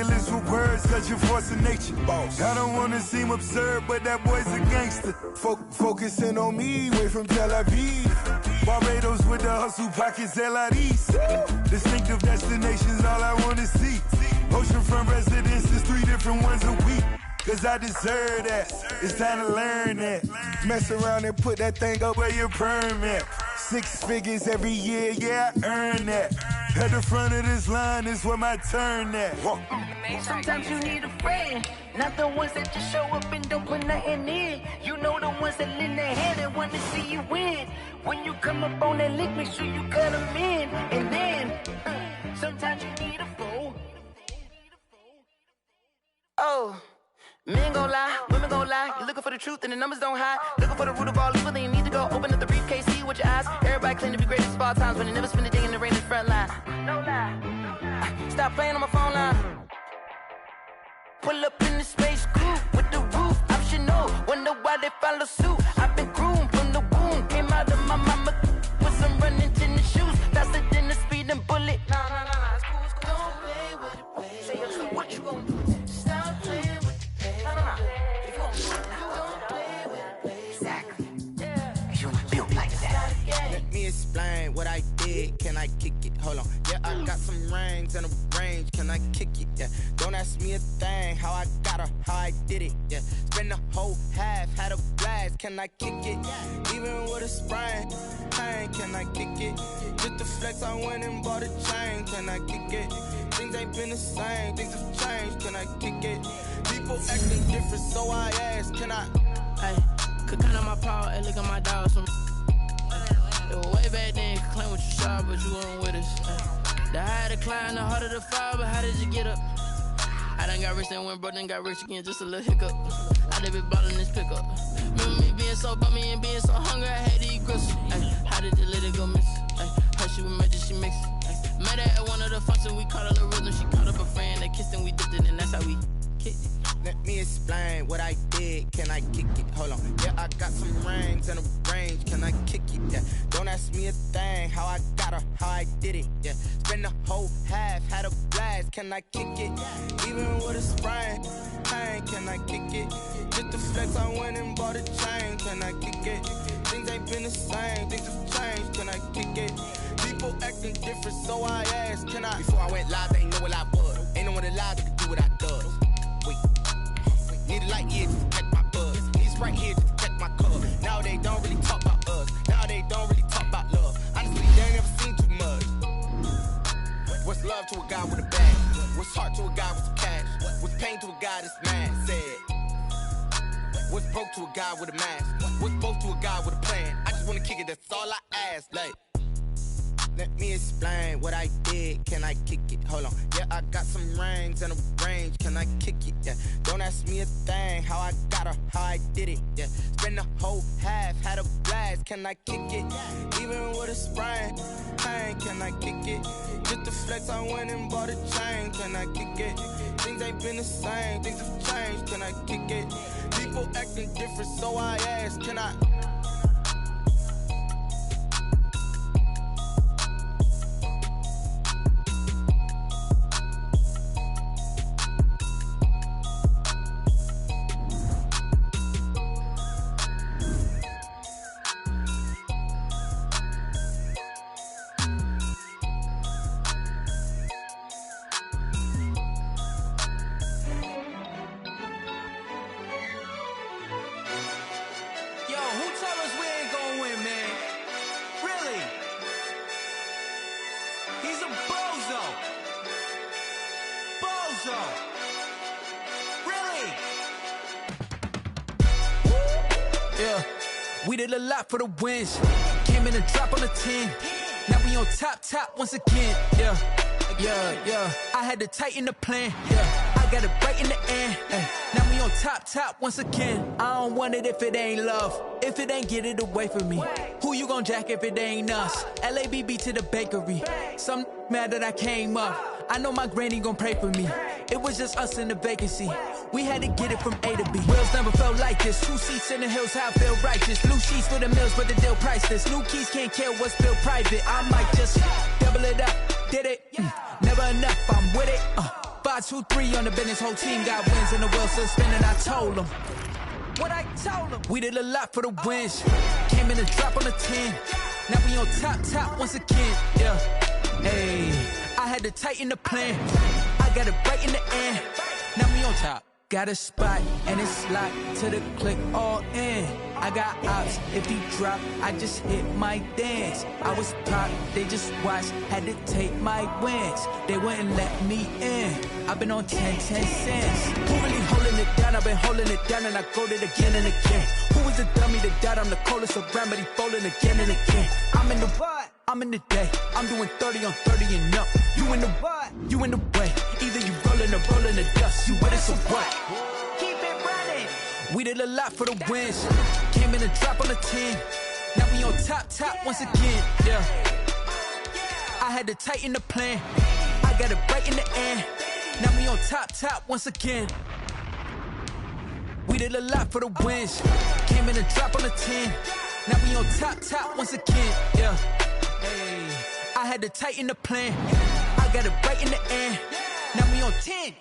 ridiculous with words, cause you're forcing nature. Boss. I don't wanna seem absurd, but that boy's a gangster. Focusing on me, way from Tel Aviv. Barbados with the hustle pockets, LIDs. Distinctive destinations, all I wanna see. Oceanfront residences, 3 different ones a week. Cause I deserve that, it's time to learn that. Mess around and put that thing up where your permit. 6 figures every year, yeah, I earn that. At the front of this line is where my turn at. Sometimes you need a friend, not the ones that just show up and don't put nothing in. You know the ones that lend their hand and want to see you win. When you come up on that lick, make sure you cut them in. And then, sometimes you need a fool. Oh. Men gon' lie, women gon' lie. You're looking for the truth and the numbers don't hide. Looking for the root of all evil, then you need to go open up the briefcase, see with your eyes. Everybody claim to be greatest of all times, but they never spend a day in the rain in the front line. No lie, stop playing on my phone line. Pull up in the space coupe with the roof optional. Wonder why they follow suit. I've been groomed from the womb, came out of my mama with some running tennis shoes, faster than the speeding bullet. Nah, it's cool, it's cool. Don't play with it, baby. Say what you gon' do? Stop playing. Let me explain what I did. Can I kick it? Hold on. Yeah, I got some rings and a range. Can I kick it? Yeah. Don't ask me a thing. How I got her, how I did it. Yeah. Spend the whole half, had a blast. Can I kick it? Even with a sprain, pain. Can I kick it? Just the flex, I went and bought a chain. Can I kick it? Things ain't been the same. Things have changed. Can I kick it? People acting different, so I ask. Can I? Hey, could count on my power and look at my dogs. From way back then, could claim what you saw, but you weren't with us. The higher the climb, the harder the fall, but how did you get up? I done got rich and went broke, then got rich again, just a little hiccup. I done been ballin' this pickup. Remember me being so bummy and being so hungry, I had to eat gristle. How did you let it go miss? How she was magic, she mixed it. Met her at one of the functions, we caught a little rhythm. She caught up a friend, they kissed and we dipped it, and that's how we kicked it. Let me explain what I did. Can I kick it? Hold on. Yeah, I got some rings and a range. Can I kick it? Yeah. Don't ask me a thing. How I got her, how I did it. Yeah. Spend the whole half, had a blast. Can I kick it? Even with a sprain, pain. Can I kick it? Just the flex, I went and bought a chain. Can I kick it? Things ain't been the same. Things have changed. Can I kick it? People acting different, so I asked. Can I? Before I went live, they ain't know what I was. Ain't no one alive that could do what I does. Wait. Need a light here to catch my buzz. Need Sprite here to catch my cup. Now they don't really talk about us. Now they don't really talk about love. Honestly, they ain't never seen too much. What's love to a guy with a bag? What's heart to a guy with some cash? What's pain to a guy that's mad? Said. What's broke to a guy with a mask? What's broke to a guy with a plan? I just wanna kick it, that's all I ask. Like, let me explain what I did. Can I kick it? Hold on. Yeah, I got some rings and a range. Can I kick it? Yeah. Don't ask me a thing. How I got her, how I did it. Yeah. Spend the whole half, had a blast. Can I kick it? Even with a sprain, pain. Can I kick it? Just the flex, I went and bought a chain. Can I kick it? Things ain't been the same. Things have changed. Can I kick it? People acting different, so I ask. Can I? We did a lot for the wins. Came in a drop on a 10. Now we on top once again. Yeah. I had to tighten the plan. Yeah. I got it right in the end. Now we on top once again. I don't want it if it ain't love. If it ain't, get it away from me. Who you gon' jack if it ain't us? LABB to the bakery. Some mad that I came up. I know my granny gon' pray for me. It was just us in the vacancy. We had to get it from A to B. Wheels never felt like this. 2 seats in the hills, how I feel righteous. Blue sheets for the mills, but the deal priceless. New keys can't kill what's built private. I might just double it up. Did it? Never enough, I'm with it. 1, 2, 3 on the business, whole team got wins and the wheel still spinning. I told them what I told them. We did a lot for the wins. Came in and drop on the 10. Now we on top once again. Yeah, hey, I had to tighten the plan. I got it right in the end. Now we on top. Got a spot and it's locked to the click all in. I got ops, if he drop, I just hit my dance. I was pop, they just watched, had to take my wins. They wouldn't let me in. I've been on 10 cents. Who really holding it down? I've been holding it down and I go it again and again. Who was the dummy that died? I'm the coldest around, but he folding again and again. I'm in the what? I'm in the day. I'm doing 30 on 30 and up. You in the what? You in the way. Either you rolling or rolling the dust. You with us or what? Keep it running. We did a lot for the wins. Came in and drop on the 10. Now we on top once again. Yeah. I had to tighten the plan. I got it right in the end. Now we on top once again. We did a lot for the wins. Came in and drop on the 10. Now we on top once again. Yeah. Hey, I had to tighten the plan. I got it right in the end. Now we on 10.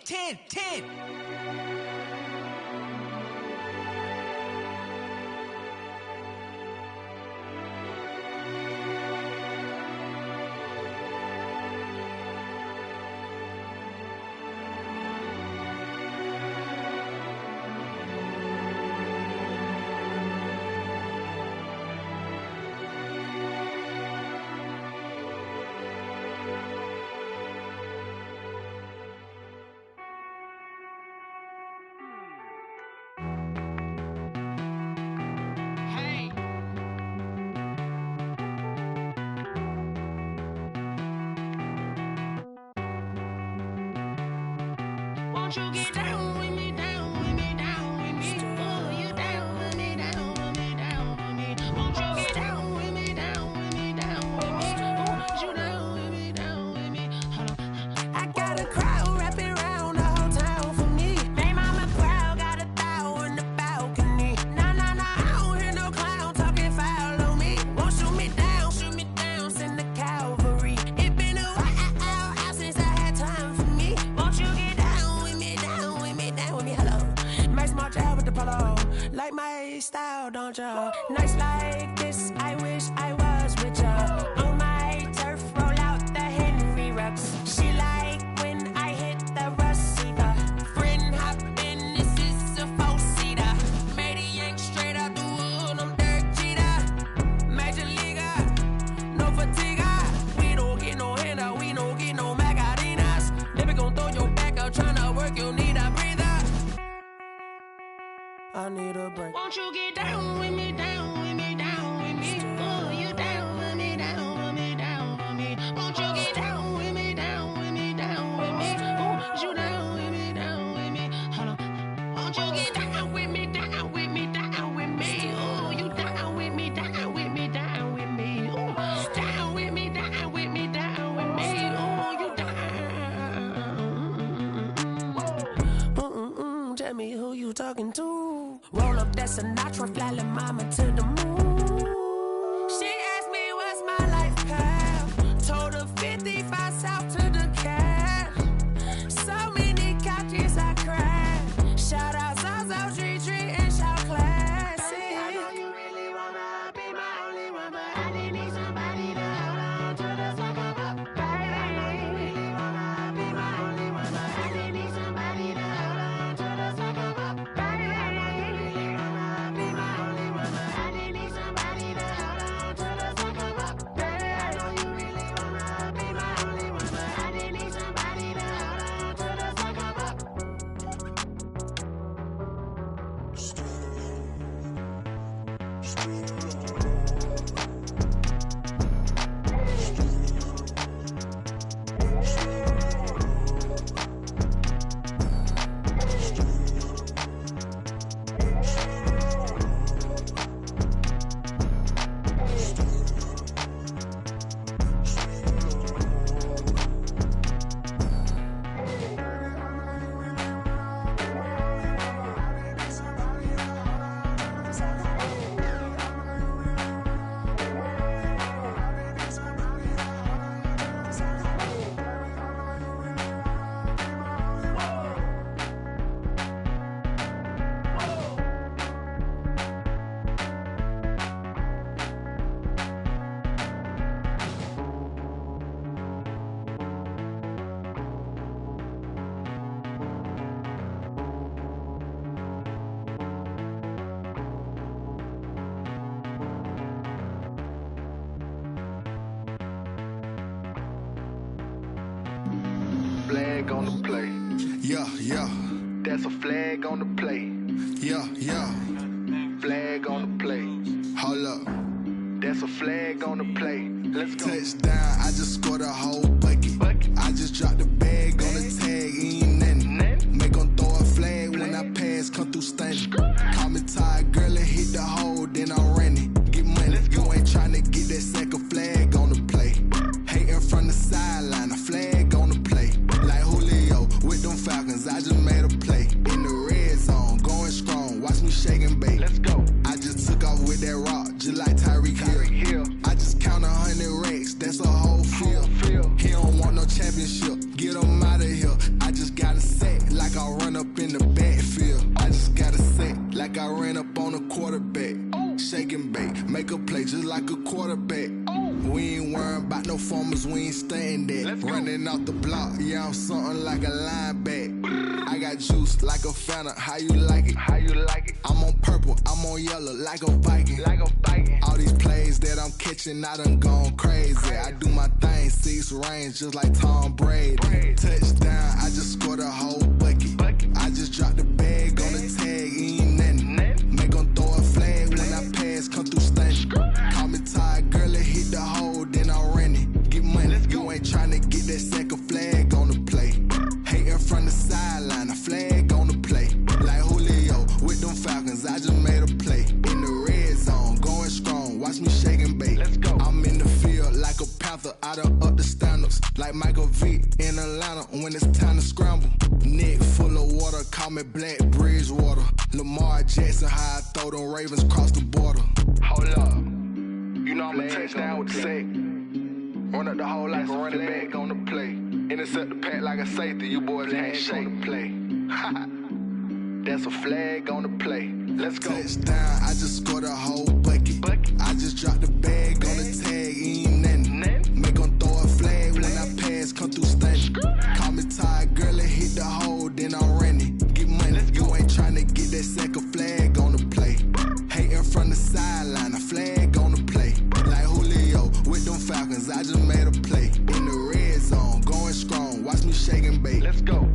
Won't you get down with me, down with me, down with me? Oh, you down with me, down with me, down with me. Won't you get down with me, down with me, down with me? Oh, you down with me, down with me. Hold on. I got a crowd wrapping around the whole town for me. They mama proud, got a thou in the balcony. Nah, I don't hear no clown talking foul on me. Won't shoot me down, send the cavalry. It been a while since I had time for me. Won't you get down with me, down with me, down with me? Hello. Max March out with the polo. Like my style, don't ya? Nights like this, I wish I was with ya. On my turf, roll out the Henry Rux. She like when I hit the receiver. Friend hop in, this is a four-seater. Made a yank straight out the wood, I'm Derek Jeter. Major leaguer, no fatigue. We don't get no handout, we don't get no Macarinas. Never gon' throw your back out, tryna work, you need a breather. I need a break. Won't you get down with me, down with me, down with me? Oh, you down with me, down with me, down with me. Won't you get down with me, down with me, down with me? Oh, you down with me, down with me. Hold on. Won't you get down with me, down with me, down with me? Oh, you down with me, down with me, down with me. Oh, down with me, down with me, down with me. Oh, you down. Tell me who you talking to. Roll up that Sinatra, fly la mama to the moon. She asked me what's my life path. Told her 55 south to the cat. So many couches I cried. Shout out South Tree and shout classic. I know you really wanna be my only one, but I didn't need somebody to hold on to the second up. Baby, I know you really wanna be my only one, but I didn't need somebody to hold on to the second up. Baby, I know you really wanna be my only one, but I didn't need somebody to flag on the play. Yeah, yeah. That's a flag on the play. Yeah, yeah. Flag on the play. Hold up. That's a flag on the play. Let's go. Touchdown, I just scored a whole bucket. I just dropped the bag on the tag, ain't nothing. Make 'em throw a flag when I pass, come through stunning. Call me tired, girl, and hit the hole, then I'm running. Get money, you ain't tryna get that second flag on the play. Hating from the sideline, a flag on the play. Like Julio with them Falcons, I just made a play. In the red zone, going strong, watch me shake and bake. Let's go. I just took off with that rock, just like Tyreek Hill. I just count 100 racks, that's a whole field. He don't want no championship, get him out of here. I just got a set, like I run up in the backfield. I just got a set, like I ran up on a quarterback. Shake and bake, make a play just like a quarterback. We ain't worrying about no formers, we ain't staying there. Running off the block, yeah, I'm something like a lineback. I got juice like a Fanta, how you like it? How you like it? I'm on purple, I'm on yellow, like a Viking. Like a Viking. All these plays that I'm catching, I done gone crazy. I do my thing, 6 range, just like Tom Brady. Touchdown, I just scored a whole bucket. I just dropped the bag on the tag, ain't nothing. Make 'em throw a flag when I pass, come through stunning. Call me tired, girl, and hit the hole, then I'm running. Get money, you ain't tryna get that second flag on the play. Hating from the sideline, a flag on the play. Like Julio with them Falcons, I just made a play. In the red zone, going strong, watch me shake and bake. Let's go. I'm in the field like a Panther, I done up the standards. Like Michael Vick in Atlanta when it's time to scramble. Neck full of water, call me Black Bridgewater. Lamar Jackson, how I throw them Ravens cross the border. Hold up. You know I'm a touchdown with the sack. Run up the hole like a running back on the play. Intercept the pack like a safety. You boys can't shake the play. That's a flag on the play. Let's go. Touchdown, I just scored a whole bucket. I just dropped the bag on the tag, ain't nothing. Make 'em throw a flag when I pass, come through stunning. Call me tired, girl, and hit the hole, then I'm running. Get money, you ain't tryna get that second flag on the play. Hating from the sideline, a flag on the play. Like Julio with them Falcons, I just made a play. In the red zone, going strong, watch me shake and bake. Let's go.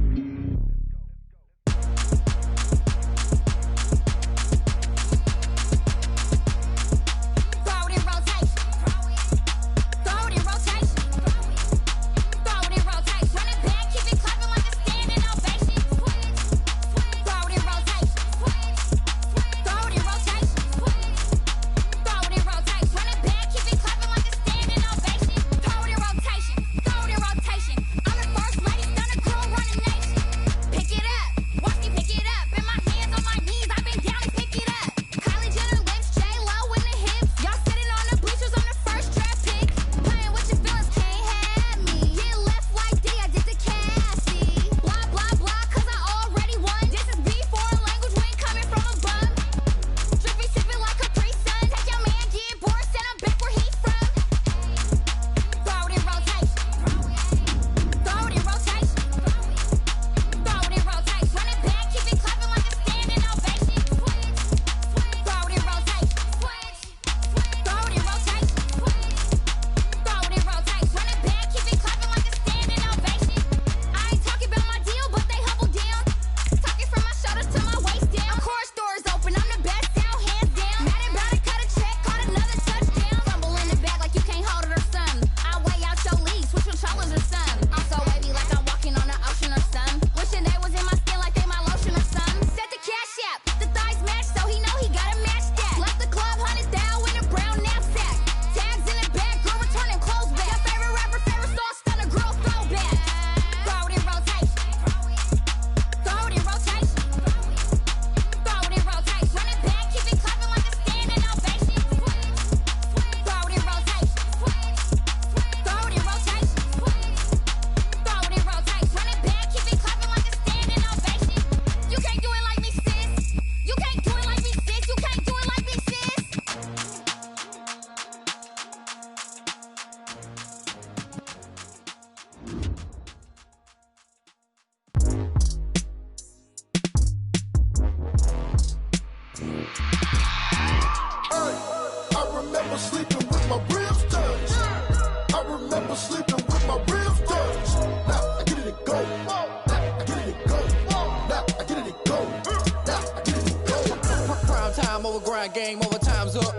over grind, game over, time's up.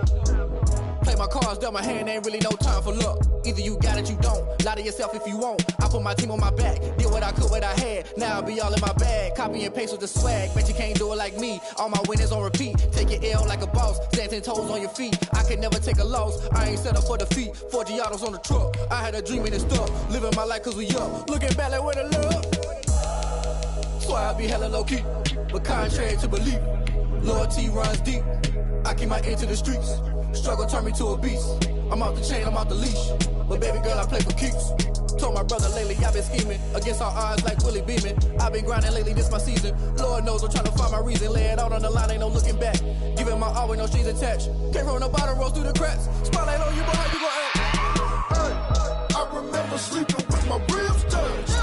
Play my cards, dealt my hand, ain't really no time for luck. Either you got it, you don't. Lie to yourself if you won't. I put my team on my back, did what I could, what I had. Now I'll be all in my bag, copy and paste with the swag. Bet you can't do it like me. All my winners on repeat. Take your L like a boss, stand 10 toes on your feet. I can never take a loss. I ain't set up for defeat. 4 Giottos on the truck. I had a dream and it's stuck. Living my life cause we up. Looking back like where the love. Swear I be hella low key, but contrary to belief, loyalty runs deep. I keep my ear to the streets. Struggle turned me to a beast. I'm off the chain, I'm off the leash. But baby girl, I play for keeps. Told my brother lately, I've been scheming against all odds like Willie Beeman. I've been grinding lately, this my season. Lord knows I'm trying to find my reason. Lay it out on the line, ain't no looking back. Giving my all with no strings attached. Came from the bottom, rose through the cracks. Spotlight on you, boy, how you gon' act? Hey, I remember sleeping with my ribs touched.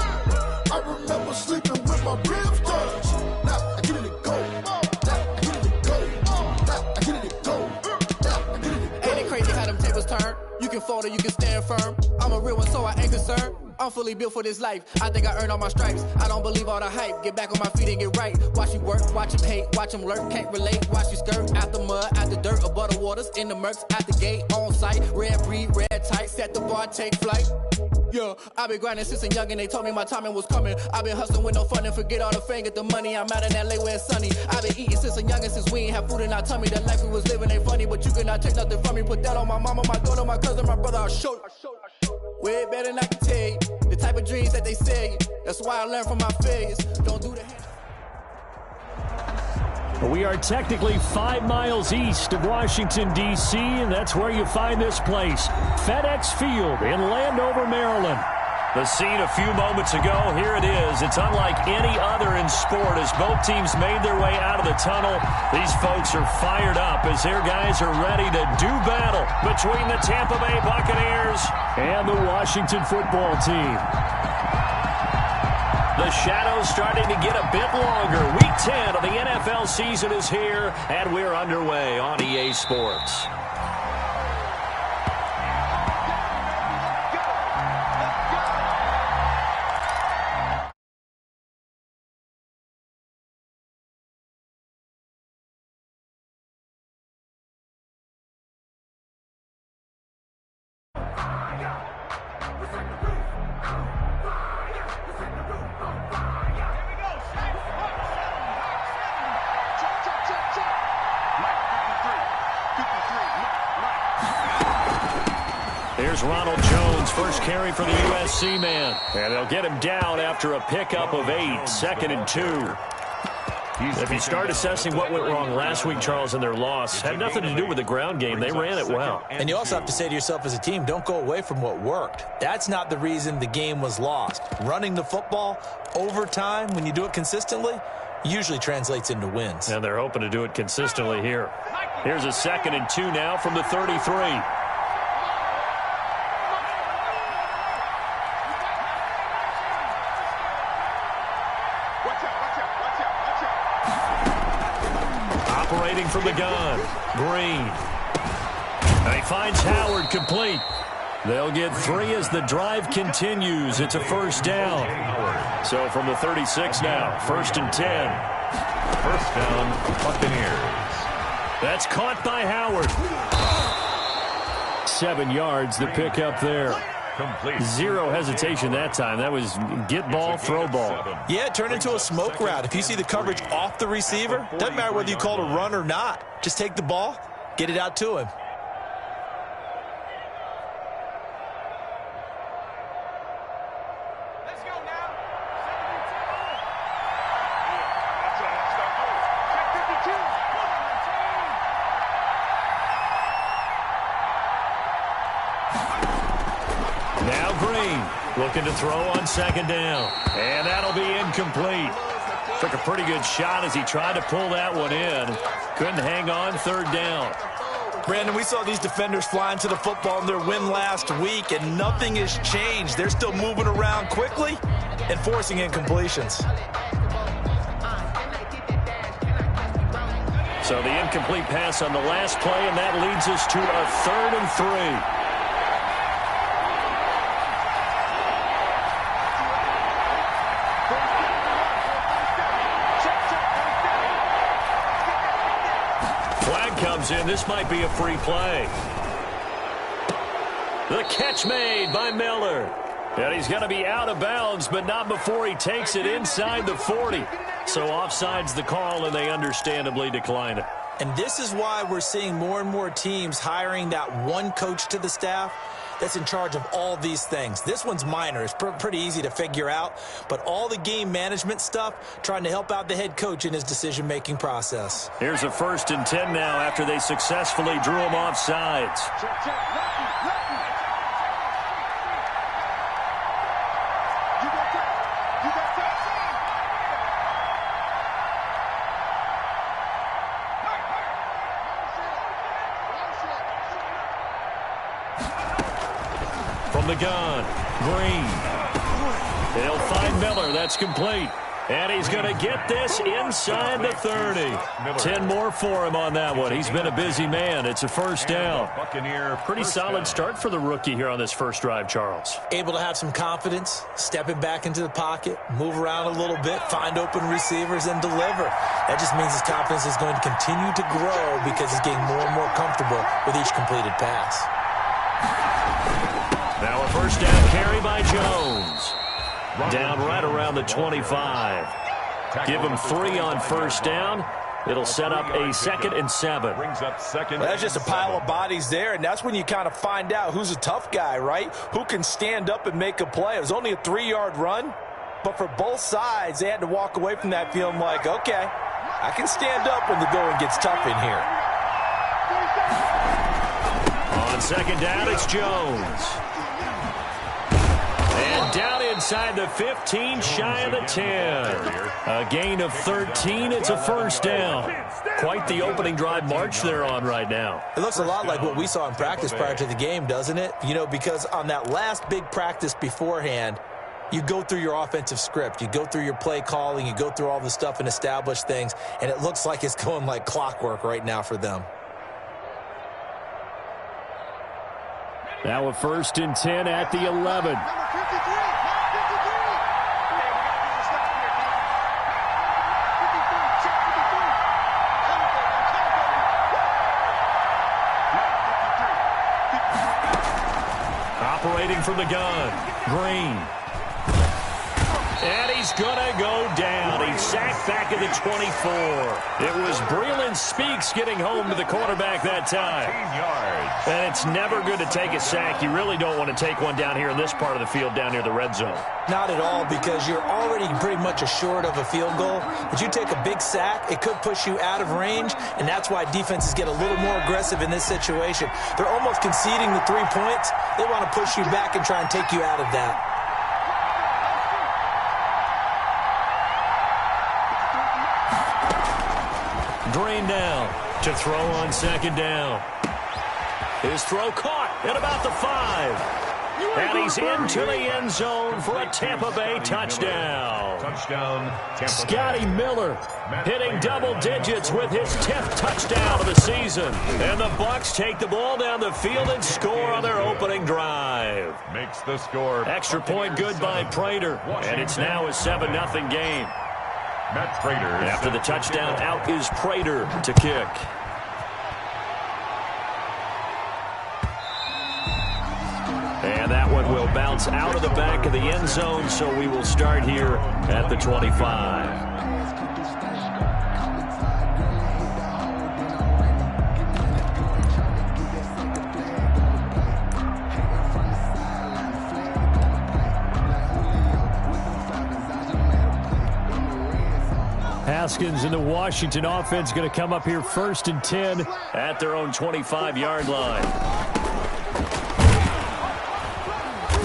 I remember sleeping with my ribs touched. Now I get it to go. Now I get it to go. Now I get it to go. Ain't it crazy how them tables turn? You can fold or you can stand firm. I'm a real one, so I ain't concerned. I'm fully built for this life. I think I earned all my stripes. I don't believe all the hype. Get back on my feet and get right. Watch you work, watch him hate, watch him lurk. Can't relate, watch you skirt. Out the mud, out the dirt, above the waters, in the murks, at the gate, on site. Red breed, red tight, set the bar, take flight. Yeah, I've been grinding since a young and they told me my timing was coming. I've been hustling with no fun and forget all the fame, get the money. I'm out in LA where it's sunny. I've been eating since a young and since we ain't have food in our tummy. The life we was living ain't funny, but you cannot take nothing from me. Put that on my mama, my daughter, my cousin, my brother, I'll show you. Way better than I can tell you. The type of dreams that they sell you. That's why I learned from my failures. Don't do the We are technically 5 miles east of Washington, D.C., and that's where you find this place, FedEx Field in Landover, Maryland. The scene a few moments ago, here it is. It's unlike any other in sport as both teams made their way out of the tunnel. These folks are fired up as their guys are ready to do battle between the Tampa Bay Buccaneers and the Washington football team. The shadows starting to get a bit longer. Week 10 of the NFL season is here, and we're underway on EA Sports. Here's Ronald Jones, first carry for the USC man. And they'll get him down after a pickup of 8, 2nd and 2. If you start assessing what went wrong last week, Charles, in their loss, had nothing to do with the ground game. They ran it well. And you also have to say to yourself as a team, don't go away from what worked. That's not the reason the game was lost. Running the football, overtime, when you do it consistently, usually translates into wins. And they're hoping to do it consistently here. Here's a 2nd and 2 now from the 33. Operating from the gun, Green. And he finds Howard complete. They'll get 3 as the drive continues. It's a first down. So from the 36 now, 1st and 10. First down, Buccaneers. That's caught by Howard. 7 yards, the pickup there. Complete. 0 hesitation that time. That was get ball, throw ball. Yeah, it turned into a smoke route. If you see the coverage off the receiver, doesn't matter whether you call it a run or not. Just take the ball, get it out to him. Let's go now. 52. Now Green looking to throw on 2nd down. And that'll be incomplete. Took a pretty good shot as he tried to pull that one in. Couldn't hang on, 3rd down. Brandon, we saw these defenders flying to the football in their win last week, and nothing has changed. They're still moving around quickly and forcing incompletions. So the incomplete pass on the last play, and that leads us to a 3rd and 3. comes in. This might be a free play. The catch made by Miller. And he's going to be out of bounds, but not before he takes it inside the 40. So offside's the call, and they understandably decline it. And this is why we're seeing more and more teams hiring that one coach to the staff that's in charge of all these things. This one's minor. It's pretty easy to figure out. But all the game management stuff, trying to help out the head coach in his decision-making process. Here's a 1st and 10 now after they successfully drew him off sides. From the gun, Green. They'll find Miller. That's complete. And he's going to get this inside the 30. 10 more for him on that one. He's been a busy man. It's a 1st down. Pretty solid start for the rookie here on this first drive, Charles. Able to have some confidence, stepping back into the pocket, move around a little bit, find open receivers, and deliver. That just means his confidence is going to continue to grow because he's getting more and more comfortable with each completed pass. Now a 1st down carry by Jones. Down right around the 25. Give him 3 on 1st down. It'll set up a 2nd and 7. Well, that's just a pile of bodies there, and that's when you kind of find out who's a tough guy, right? Who can stand up and make a play. It was only a 3-yard run, but for both sides, they had to walk away from that feeling like, okay, I can stand up when the going gets tough in here. On 2nd down, it's Jones. And down inside the 15, shy of the 10. A gain of 13. It's a 1st down. Quite the opening drive march they're on right now. It looks a lot like what we saw in practice prior to the game, doesn't it? You know, because on that last big practice beforehand, you go through your offensive script. You go through your play calling. You go through all the stuff and establish things. And it looks like it's going like clockwork right now for them. Now a 1st and 10 at the 11. Operating from the gun, Green. And he's going to go down. He's sacked back at the 24. It was Breland Speaks getting home to the quarterback that time. And it's never good to take a sack. You really don't want to take one down here in this part of the field down near the red zone. Not at all, because you're already pretty much assured of a field goal. But you take a big sack, it could push you out of range, and that's why defenses get a little more aggressive in this situation. They're almost conceding the 3 points. They want to push you back and try and take you out of that. Green down to throw on 2nd down. His throw caught at about the 5. And he's into the end zone for a Tampa Bay touchdown. Scotty Miller hitting double digits with his 10th touchdown of the season. And the Bucs take the ball down the field and score on their opening drive. Makes the score. Extra point good by Prater. And it's now a 7-0 game. Matt Prater. After the touchdown, out is Prater to kick. And that one will bounce out of the back of the end zone, so we will start here at the 25. Haskins and the Washington offense going to come up here 1st and 10 at their own 25-yard line.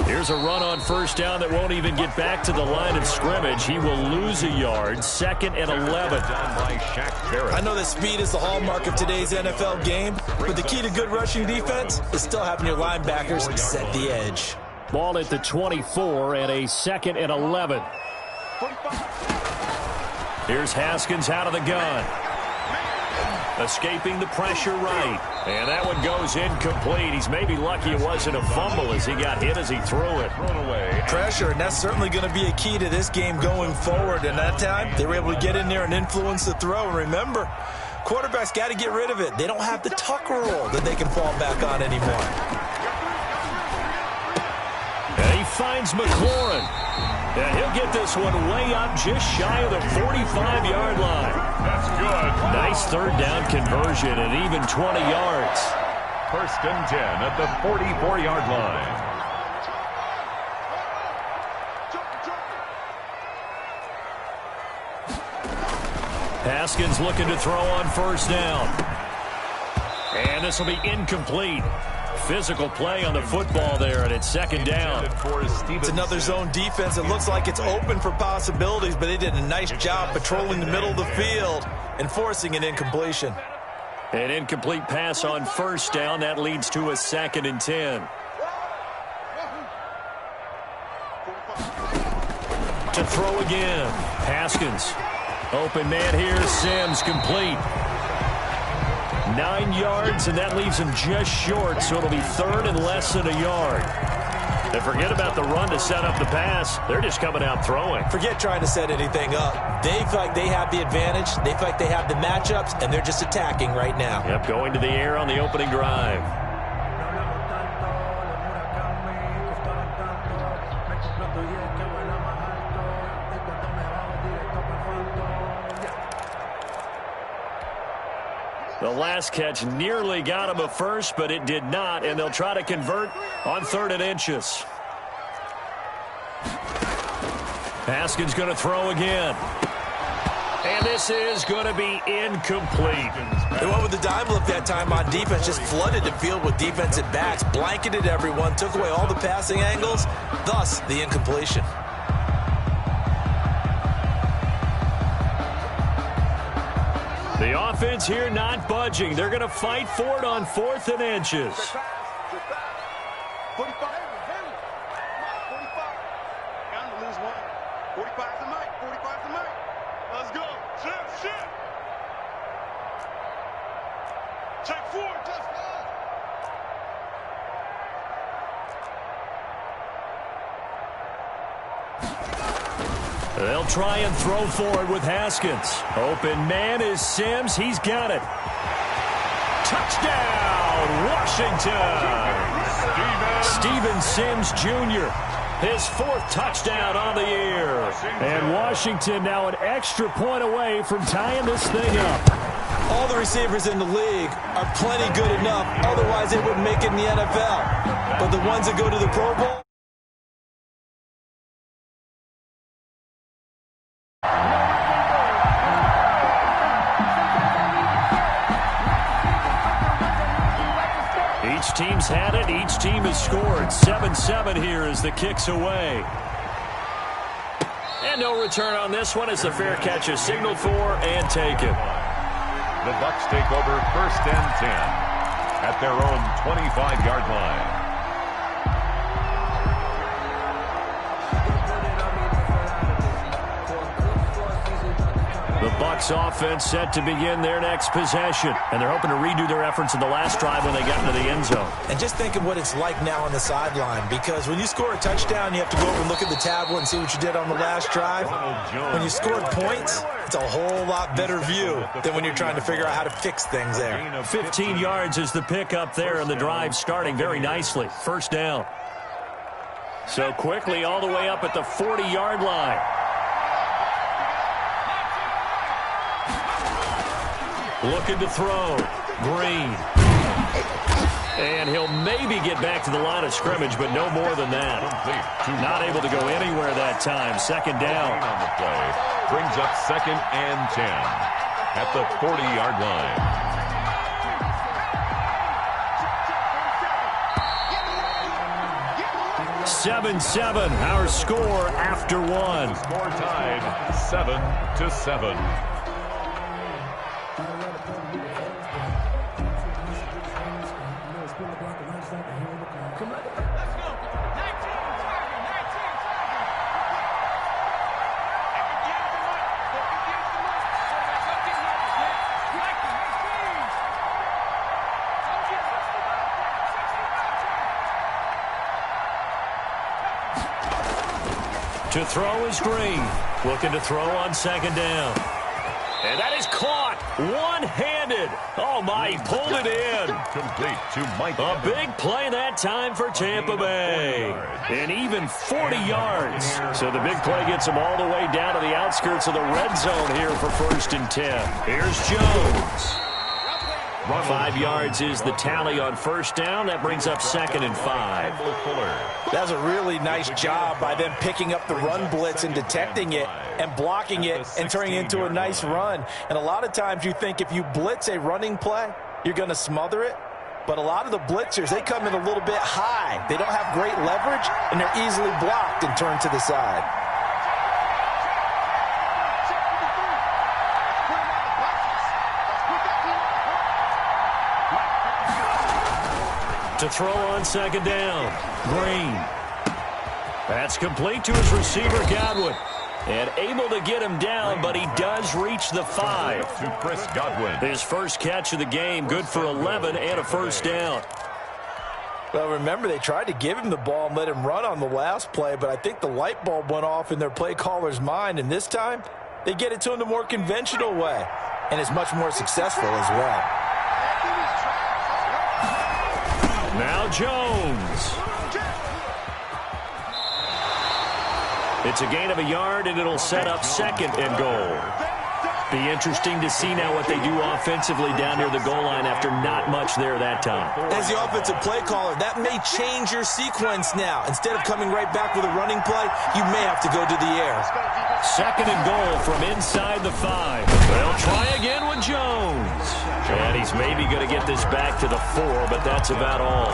Here's a run on 1st down that won't even get back to the line of scrimmage. He will lose a yard. 2nd and 11. I know that speed is the hallmark of today's NFL game, but the key to good rushing defense is still having your linebackers set the edge. Ball at the 24 and a 2nd and 11. Here's Haskins out of the gun. Escaping the pressure right. And that one goes incomplete. He's maybe lucky it wasn't a fumble as he got hit as he threw it. Pressure, and that's certainly going to be a key to this game going forward. And that time, they were able to get in there and influence the throw. Remember, Quarterbacks got to get rid of it. They don't have the tuck rule that they can fall back on anymore. And he finds McLaurin. And he'll get this one way up just shy of the 45-yard line. That's good. Nice third down conversion and even 20 yards. First and 10 at the 44-yard line. Haskins looking to throw on first down. And this will be incomplete. Physical play on the football there, and it's second down. It's another zone defense. It looks like it's open for possibilities, but they did a nice job patrolling the middle of the field and forcing an incompletion. An incomplete pass on first down. That leads to a 2nd and 10. To throw again. Haskins. Open man here. Sims complete. 9 yards, and that leaves him just short, so it'll be third and less than a yard. And forget about the run to set up the pass. They're just coming out throwing. Forget trying to set anything up. They feel like they have the advantage. They feel like they have the matchups, and they're just attacking right now. Yep, going to the air on the opening drive. The last catch nearly got him a first, but it did not, and they'll try to convert on 3rd and inches. Haskins going to throw again. And this is going to be incomplete. They went with the dime look that time on defense, just flooded the field with defensive backs, blanketed everyone, took away all the passing angles, thus the incompletion. The offense here not budging. They're going to fight for it on 4th and inches. 45. Got to lose one. 45 to Mike. 45 to Mike. Let's go. Shift. Check forward. Just go. They'll try and throw forward with Haskins. Open man is Sims. He's got it. Touchdown, Washington. Steven Sims Jr., his 4th touchdown on the year. And Washington now an extra point away from tying this thing up. All the receivers in the league are plenty good enough. Otherwise, they wouldn't make it in the NFL. But the ones that go to the Pro Bowl, each team's had it. Each team has scored. 7-7 here as the kick's away. And no return on this one as the fair catch is signaled for and taken. The Bucs take over 1st and 10 at their own 25-yard line. The Bucs offense set to begin their next possession, and they're hoping to redo their efforts in the last drive when they got into the end zone. and just think of what it's like now on the sideline, because when you score a touchdown, you have to go over and look at the tablet and see what you did on the last drive. When you scored points, it's a whole lot better view than when you're trying to figure out how to fix things there. 15 yards is the pickup there, and the drive starting very nicely. First down. So quickly all the way up at the 40-yard line. Looking to throw. Green. And he'll maybe get back to the line of scrimmage, but no more than that. Not able to go anywhere that time. Second down. On the play. Brings up 2nd and 10 at the 40-yard line. Seven, our score after one. Score tied 7-7. To throw is Green. Looking to throw on second down. And that is caught one-handed. Oh, my, he pulled it in. Complete to Mike. A big play that time for Tampa Bay. And even 40 yards. So the big play gets them all the way down to the outskirts of the red zone here for 1st and 10. Here's Jones. 5 yards is the tally on 1st down. That brings up 2nd and 5. That's a really nice job by them picking up the run blitz and detecting it and blocking it and turning it into a nice run. And a lot of times you think if you blitz a running play, you're going to smother it. But a lot of the blitzers, they come in a little bit high. They don't have great leverage, and they're easily blocked and turned to the side. To throw on 2nd down, Green. That's complete to his receiver, Godwin. And able to get him down, but he does reach the 5. To Chris Godwin. His first catch of the game, good for 11 and a 1st down. Well, remember, they tried to give him the ball and let him run on the last play, but I think the light bulb went off in their play caller's mind, and this time they get it to him the more conventional way, and it's much more successful as well. Now Jones. It's a gain of a yard, and it'll set up 2nd and goal. Be interesting to see now what they do offensively down near the goal line after not much there that time. As the offensive play caller, that may change your sequence now. Instead of coming right back with a running play, you may have to go to the air. 2nd and goal from inside the 5. They'll try again with Jones. And he's maybe going to get this back to the 4, but that's about all.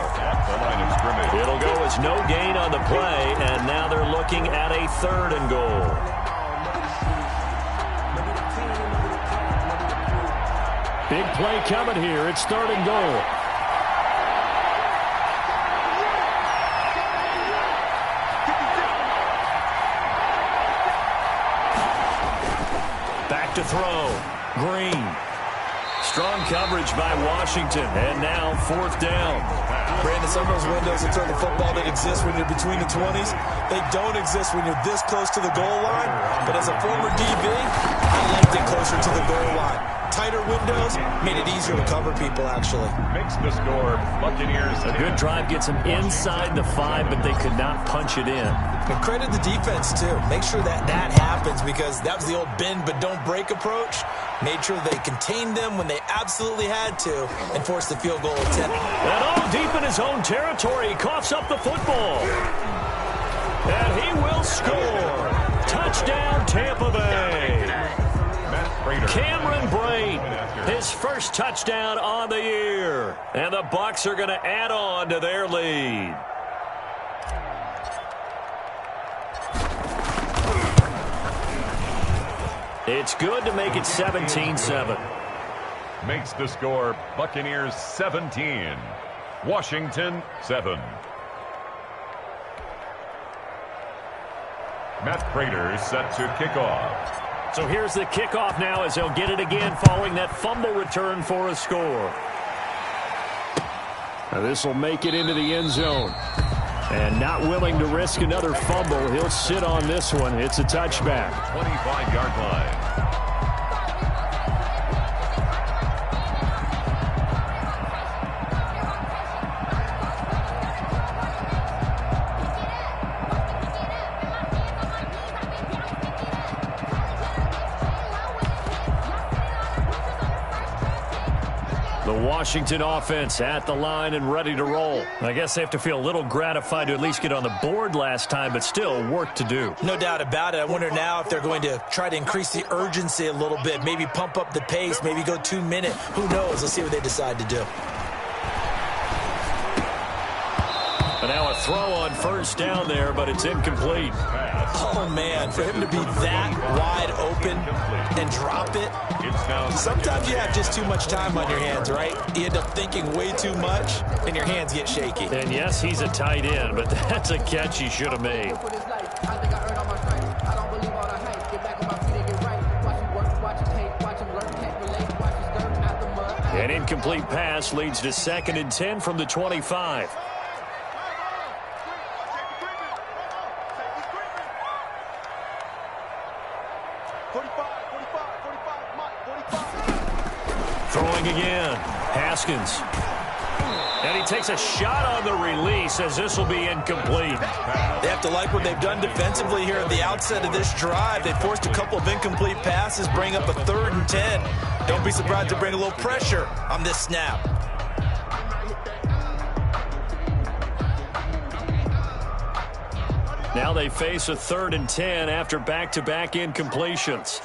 It'll go as no gain on the play, and now they're looking at a 3rd and goal. Big play coming here. It's 3rd and goal. Back to throw. Green. Strong coverage by Washington. And now 4th down. Brandon, some of those windows that throw the football that exist when you're between the 20s, they don't exist when you're this close to the goal line. But as a former DB, I liked it closer to the goal line. Tighter windows made it easier to cover people, actually. Makes the score Buccaneers. A good drive gets them inside the 5, but they could not punch it in. And credit the defense, too. Make sure that happens, because that was the old bend but don't break approach. Made sure they contained them when they absolutely had to and forced the field goal attempt. And all deep in his own territory, he coughs up the football. And he will score. Touchdown, Tampa Bay. Cameron Braun, his first touchdown on the year. And the Bucs are going to add on to their lead. It's good to make it 17-7. Makes the score Buccaneers 17. Washington 7. Matt Prater set to kick off. So here's the kickoff now as they'll get it again following that fumble return for a score. Now this will make it into the end zone. And not willing to risk another fumble, he'll sit on this one. It's a touchback. 25-yard line. Washington offense at the line and ready to roll. I guess they have to feel a little gratified to at least get on the board last time, but still work to do. No doubt about it. I wonder now if they're going to try to increase the urgency a little bit, maybe pump up the pace, maybe go 2 minute. Who knows? Let's see what they decide to do. And now a throw on 1st down there, but it's incomplete. Oh, man, for him to be that wide open and drop it. Sometimes you have just too much time on your hands, right? You end up thinking way too much, and your hands get shaky. And yes, he's a tight end, but that's a catch he should have made. An incomplete pass leads to 2nd and 10 from the 25. Throwing again. Haskins. And he takes a shot on the release as this will be incomplete. They have to like what they've done defensively here at the outset of this drive. They forced a couple of incomplete passes, bring up a 3rd and 10. Don't be surprised to bring a little pressure on this snap. Now they face a 3rd and 10 after back-to-back incompletions.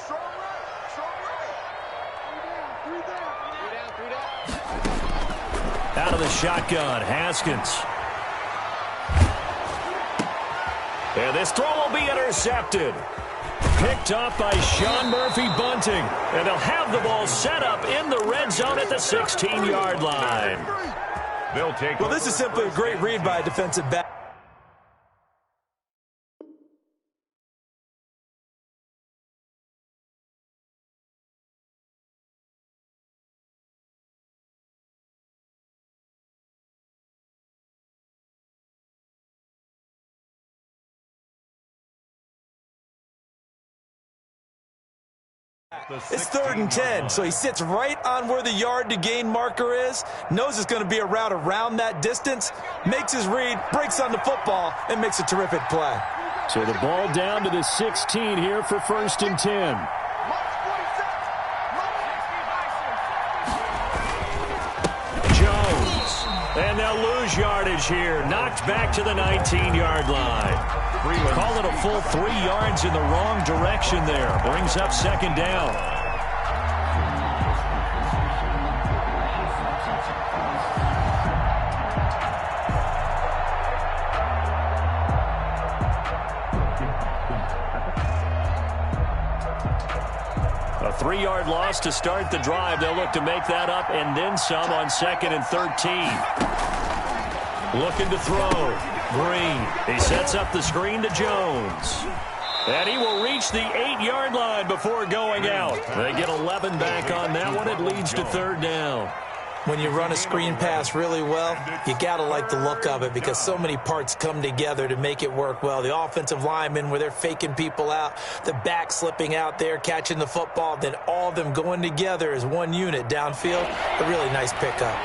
Out of the shotgun, Haskins. And this throw will be intercepted. Picked up by Sean Murphy-Bunting. And they'll have the ball set up in the red zone at the 16-yard line. Well, this is simply a great read by a defensive back. It's 3rd and 10, so he sits right on where the yard-to-gain marker is, knows it's going to be a route around that distance, makes his read, breaks on the football, and makes a terrific play. So the ball down to the 16 here for 1st and 10. Jones. And they'll lose yardage here. Knocked back to the 19-yard line. Call it a full 3 yards in the wrong direction there. Brings up 2nd down. A 3-yard loss to start the drive. They'll look to make that up and then some on 2nd and 13. Looking to throw. Green. He sets up the screen to Jones. And he will reach the 8-yard line before going out. They get 11 back on that one. It leads to 3rd down. When you run a screen pass really well, you got to like the look of it because so many parts come together to make it work well. The offensive linemen where they're faking people out, the back slipping out there, catching the football, then all of them going together as one unit downfield. A really nice pickup.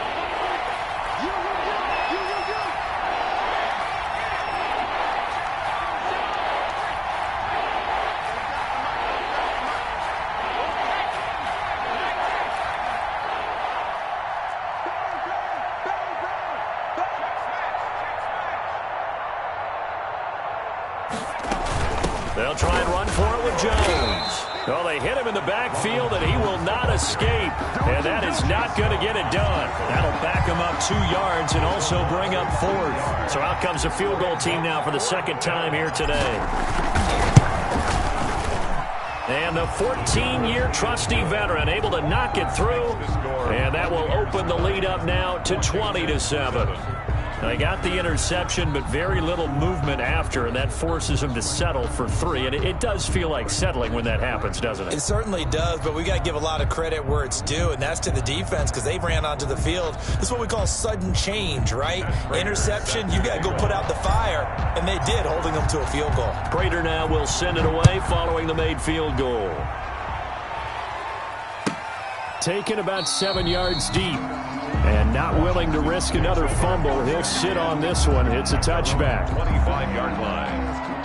They'll try and run for it with Jones. Well, they hit him in the backfield, and he will not escape. And that is not going to get it done. That'll back him up 2 yards and also bring up 4th. So out comes the field goal team now for the 2nd time here today. And the 14-year trusty veteran able to knock it through. And that will open the lead up now to 20-7. They got the interception, but very little movement after, and that forces him to settle for 3. And it does feel like settling when that happens, doesn't it? It certainly does, but we got to give a lot of credit where it's due, and that's to the defense because they ran onto the field. This is what we call sudden change, right? Interception, you got to go put out the fire, and they did, holding them to a field goal. Prater now will send it away following the made field goal. Taken about 7 yards deep. And not willing to risk another fumble. He'll sit on this one. It's a touchback. 25-yard line.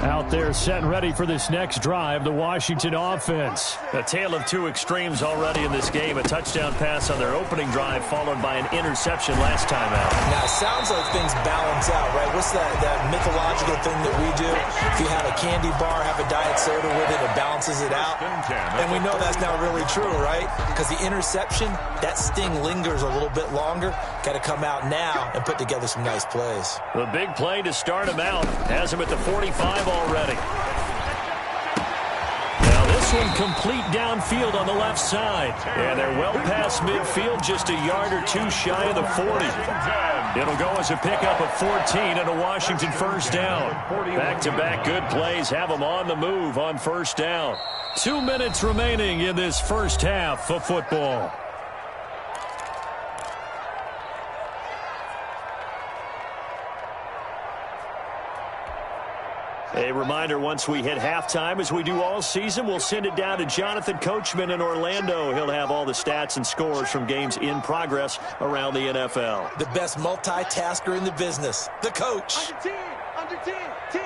Out there set and ready for this next drive, the Washington offense. A tale of 2 extremes already in this game. A touchdown pass on their opening drive followed by an interception last time out. Now, it sounds like things balance out, right? What's that mythological thing that we do? If you have a candy bar, have a diet soda with it, it balances it out. And we know that's not really true, right? Because the interception, that sting lingers a little bit longer. Got to come out now and put together some nice plays. The big play to start him out has him at the 45 already. Now this one complete downfield on the left side. And they're well past midfield, just a yard or 2 shy of the 40. It'll go as a pickup of 14 and a Washington 1st down. Back-to-back good plays have them on the move on 1st down. 2 minutes remaining in this first half of football. A reminder, once we hit halftime, as we do all season, we'll send it down to Jonathan Coachman in Orlando. He'll have all the stats and scores from games in progress around the NFL. The best multitasker in the business, the coach. Under 10, under 10, 10.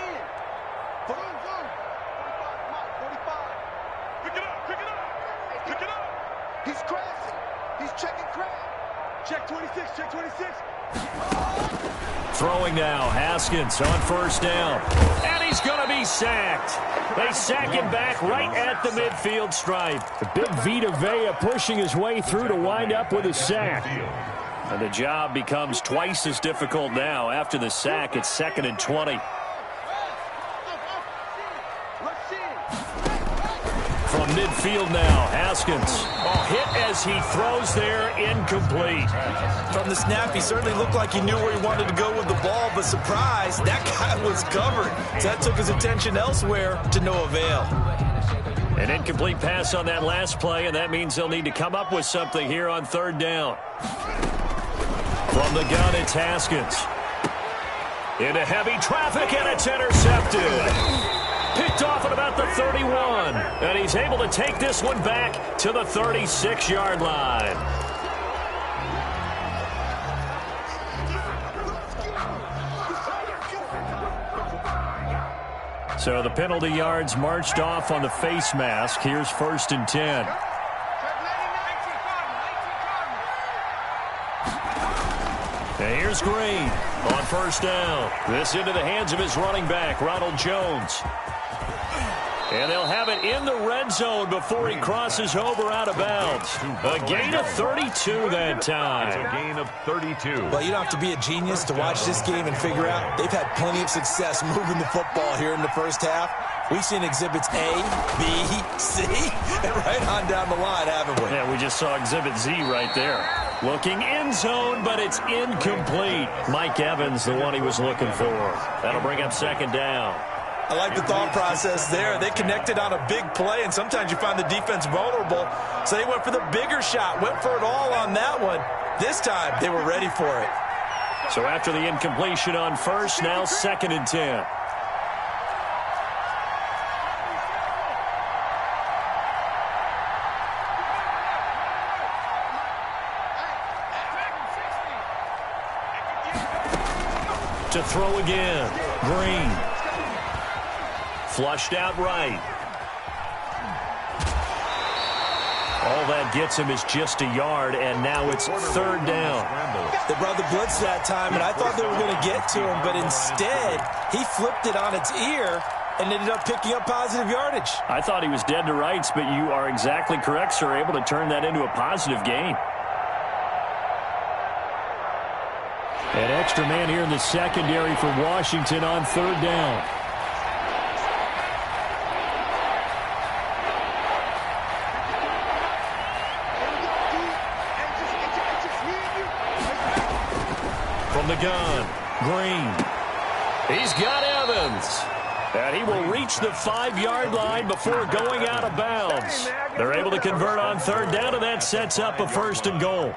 Zone. 45. Pick it up, pick it up, pick it up. He's crashing. He's checking crash. Check 26, check 26. Throwing now, Haskins on first down. And he's going to be sacked. They sack him back right at the midfield stripe. The big Vita Vea pushing his way through to wind up with a sack. And the job becomes twice as difficult now. After the sack, it's 2nd and 20. From midfield now, Haskins. Hit as he throws there, incomplete. From the snap, he certainly looked like he knew where he wanted to go with the ball, but surprise, that guy was covered. So that took his attention elsewhere to no avail. An incomplete pass on that last play, and that means they'll need to come up with something here on 3rd down. From the gun, it's Haskins. Into heavy traffic, and it's intercepted. Picked off at about the 31, and he's able to take this one back to the 36-yard line. So the penalty yards marched off on the face mask. Here's 1st and 10. And here's Green on first down. This into the hands of his running back, Ronald Jones. And they'll have it in the red zone before he crosses over out of bounds. A gain of 32 that time. It's a gain of 32. Well, you don't have to be a genius to watch this game and figure out they've had plenty of success moving the football here in the first half. We've seen exhibits A, B, C, and right on down the line, haven't we? Yeah, we just saw exhibit Z right there. Looking end zone, but it's incomplete. Mike Evans, the one he was looking for. That'll bring up 2nd down. I like the thought process there. They connected on a big play, and sometimes you find the defense vulnerable. So they went for the bigger shot, went for it all on that one. This time, they were ready for it. So after the incompletion on first, now 2nd and 10. To throw again, Green. Flushed out right. All that gets him is just a yard, and now it's 3rd down. They brought the blitz that time, and I thought they were going to get to him, but instead, he flipped it on its ear and ended up picking up positive yardage. I thought he was dead to rights, but you are exactly correct, sir, able to turn that into a positive gain. An extra man here in the secondary for Washington on 3rd down. From the gun, Green. He's got Evans. And he will reach the 5-yard line before going out of bounds. They're able to convert on 3rd down, and that sets up a 1st and goal.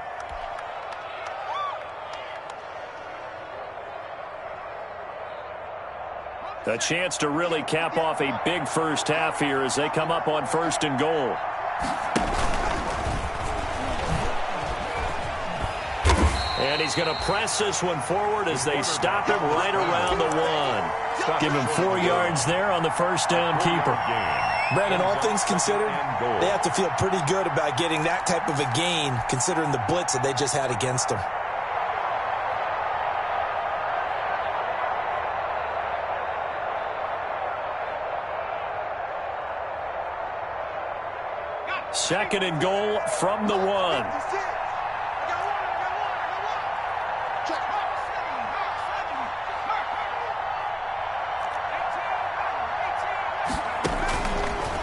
A chance to really cap off a big first half here as they come up on 1st and goal. And he's going to press this one forward as they stop him right around the 1. Give him 4 yards there on the first down keeper. Brandon, all things considered, they have to feel pretty good about getting that type of a gain considering the blitz that they just had against them. Second and goal from the 1.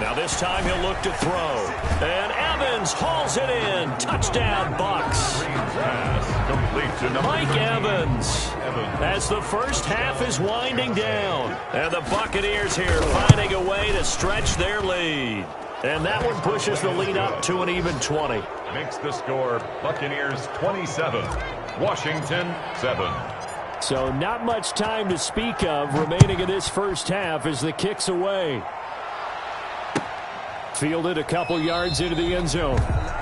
Now this time he'll look to throw. And Evans hauls it in. Touchdown, Bucks. Mike Evans as the first half is winding down. And the Buccaneers here finding a way to stretch their lead. And that one pushes the lead up to an even 20. Makes the score Buccaneers 27, Washington 7. So not much time to speak of remaining in this first half as the kick's away. Fielded a couple yards into the end zone.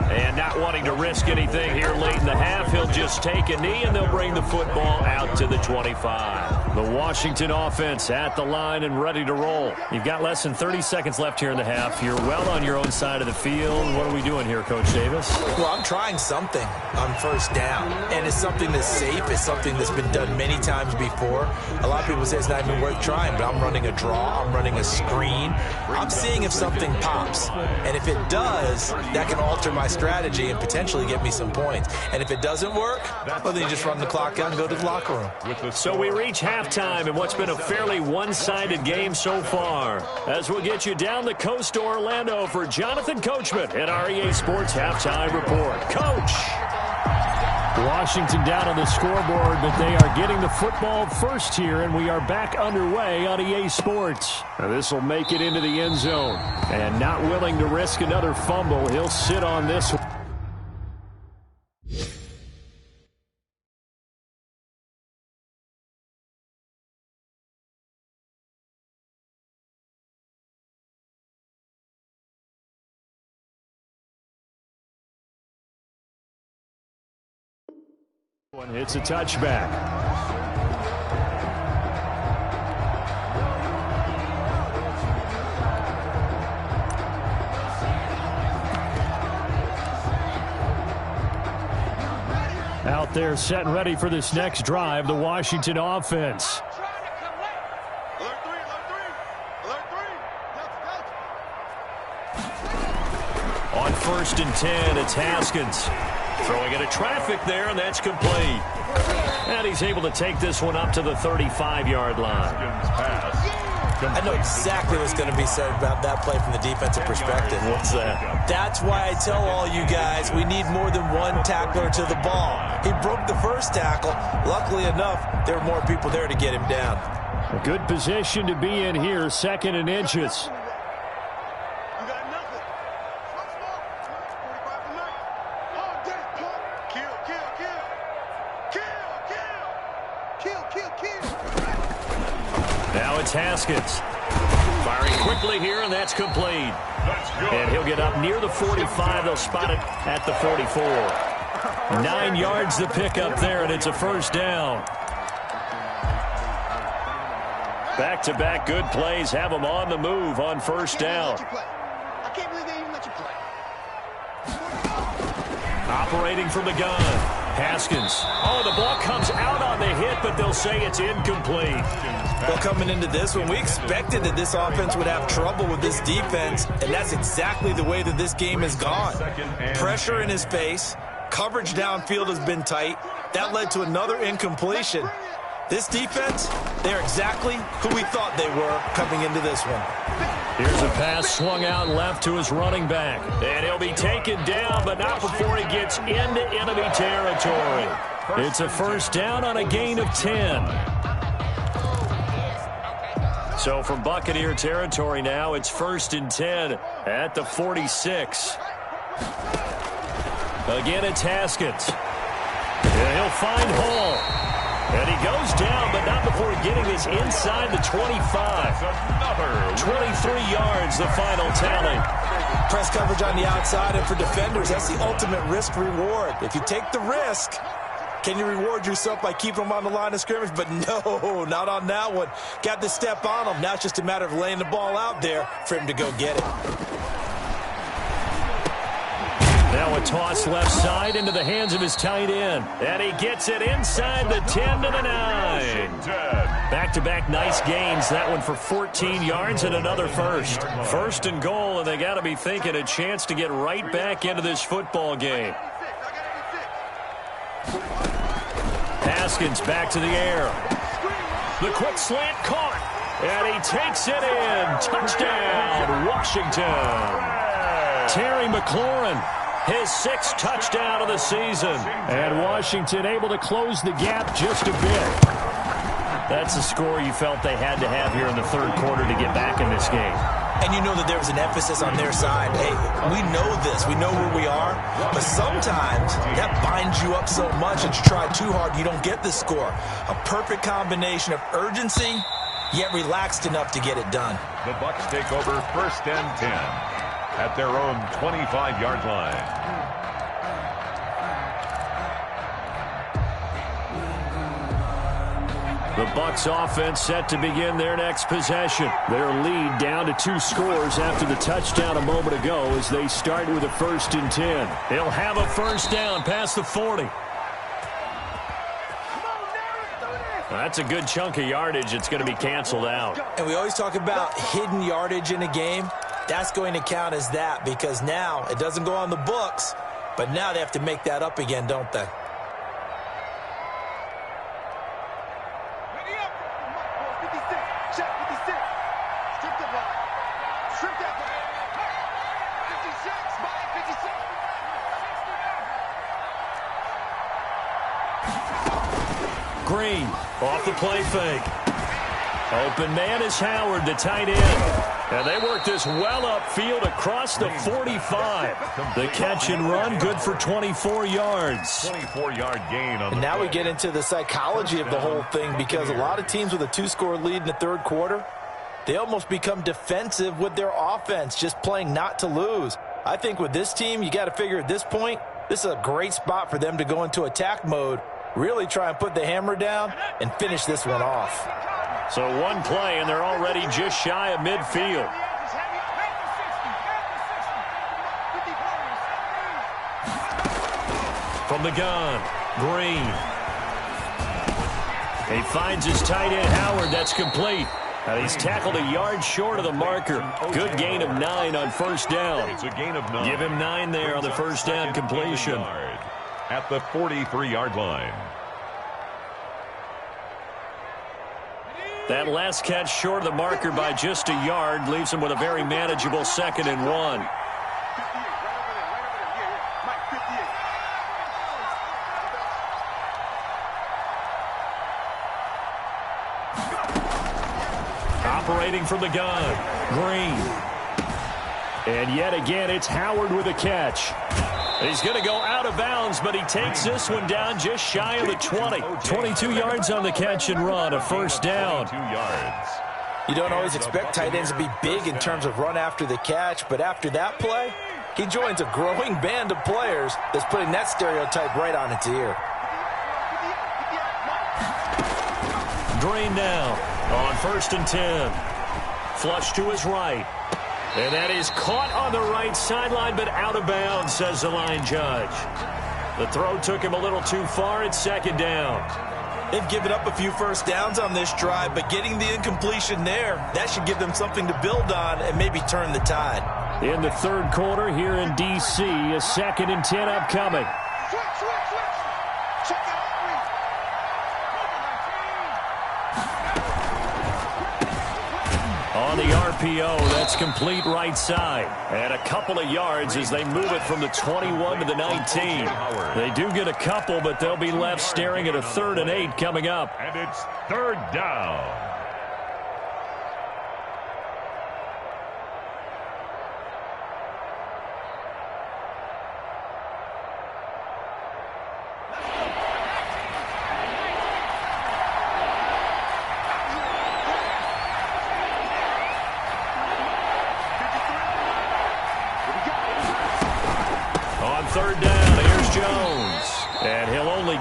And not wanting to risk anything here late in the half, he'll just take a knee and they'll bring the football out to the 25. The Washington offense at the line and ready to roll. You've got less than 30 seconds left here in the half. You're well on your own side of the field. What are we doing here, Coach Davis? Well, I'm trying something on first down, and it's something that's safe. It's something that's been done many times before. A lot of people say it's not even worth trying, but I'm running a draw. I'm running a screen. I'm seeing if something pops, and if it does, that can alter my strategy and potentially get me some points. And if it doesn't work, well, then you just run the clock out and go to the locker room. So we reach halftime in what's been a fairly one-sided game so far. As we'll get you down the coast to Orlando for Jonathan Coachman at our EA Sports Halftime Report. Coach! Washington down on the scoreboard, but they are getting the football first here, and we are back underway on EA Sports. Now this will make it into the end zone. And not willing to risk another fumble, he'll sit on this one. It's a touchback. Out there set and ready for this next drive, the Washington offense. On 1st and 10, it's Haskins. Throwing into traffic there, and that's complete. And he's able to take this one up to the 35-yard line. I know exactly what's going to be said about that play from the defensive perspective. What's that? That's why I tell all you guys we need more than one tackler to the ball. He broke the first tackle. Luckily enough, there were more people there to get him down. A good position to be in here, 2nd and inches. Now it's Haskins. Firing quickly here, and that's complete. And he'll get up near the 45. They'll spot it at the 44. 9 yards to pick up there, and it's a first down. Back-to-back good plays have them on the move on first down. I can't believe they even let you play. Operating from the gun. Haskins. Oh, the ball comes out on the hit, but they'll say it's incomplete. Well, coming into this one, we expected that this offense would have trouble with this defense, and that's exactly the way that this game has gone. Pressure in his face. Coverage downfield has been tight. That led to another incompletion. This defense, they're exactly who we thought they were coming into this one. Here's a pass swung out left to his running back. And he'll be taken down, but not before he gets into enemy territory. It's a first down on a gain of 10. So from Buccaneer territory now, it's 1st and 10 at the 46. Again, it's Haskins. And he'll find Hall. And he goes down, but not before getting this inside the 25. 23 yards, the final tally. Press coverage on the outside, and for defenders, that's the ultimate risk-reward. If you take the risk, can you reward yourself by keeping them on the line of scrimmage? But no, not on that one. Got to step on them. Now it's just a matter of laying the ball out there for him to go get it. Now a toss left side into the hands of his tight end. And he gets it inside the 10 to the 9. Back-to-back nice gains. That one for 14 yards and another first. 1st and goal, and they got to be thinking a chance to get right back into this football game. Haskins back to the air. The quick slant caught. And he takes it in. Touchdown, Washington. Terry McLaurin. His 6th touchdown of the season. And Washington able to close the gap just a bit. That's the score you felt they had to have here in the 3rd quarter to get back in this game. and you know that there's an emphasis on their side. Hey, we know this. We know where we are. But sometimes that binds you up so much that you try too hard, you don't get the score. A perfect combination of urgency, yet relaxed enough to get it done. The Bucs take over 1st and 10 at their own 25-yard line. The Bucs offense set to begin their next possession. Their lead down to 2 scores after the touchdown a moment ago as they start with a 1st and 10. They'll have a first down past the 40. That's a good chunk of yardage. It's going to be canceled out. And we always talk about hidden yardage in a game. That's going to count as that because now it doesn't go on the books, but now they have to make that up again, don't they? Green off the play fake. Open man is Howard, the tight end. And they work this well upfield across the 45. The catch and run, good for 24 yards. 24-yard gain on and now we get into the psychology of the whole thing because a lot of teams with a 2-score lead in the 3rd quarter, they almost become defensive with their offense, just playing not to lose. I think with this team, you got to figure at this point, this is a great spot for them to go into attack mode, really try and put the hammer down and finish this one off. So one play, and they're already just shy of midfield. From the gun, Green. He finds his tight end, Howard. That's complete. And he's tackled a yard short of the marker. Good gain of 9 on first down. It's a gain of 9. Give him 9 there on the first down completion. At the 43-yard line. That last catch short of the marker by just a yard leaves him with a very manageable 2nd and 1. Operating from the gun, Green. And yet again, it's Howard with a catch. He's going to go out of bounds, but he takes this one down just shy of the 20. 22 yards on the catch and run, a first down. 2 yards. You don't always expect tight ends to be big in terms of run after the catch, but after that play, he joins a growing band of players that's putting that stereotype right on its ear. Green now on 1st and 10. Flush to his right. And that is caught on the right sideline, but out of bounds, says the line judge. The throw took him a little too far. It's 2nd down. They've given up a few first downs on this drive, but getting the incompletion there, that should give them something to build on and maybe turn the tide. In the 3rd quarter here in D.C., a 2nd and 10 upcoming. On the RPO, that's complete right side. And a couple of yards as they move it from the 21 to the 19. They do get a couple, but they'll be left staring at a 3rd and 8 coming up. And it's 3rd down.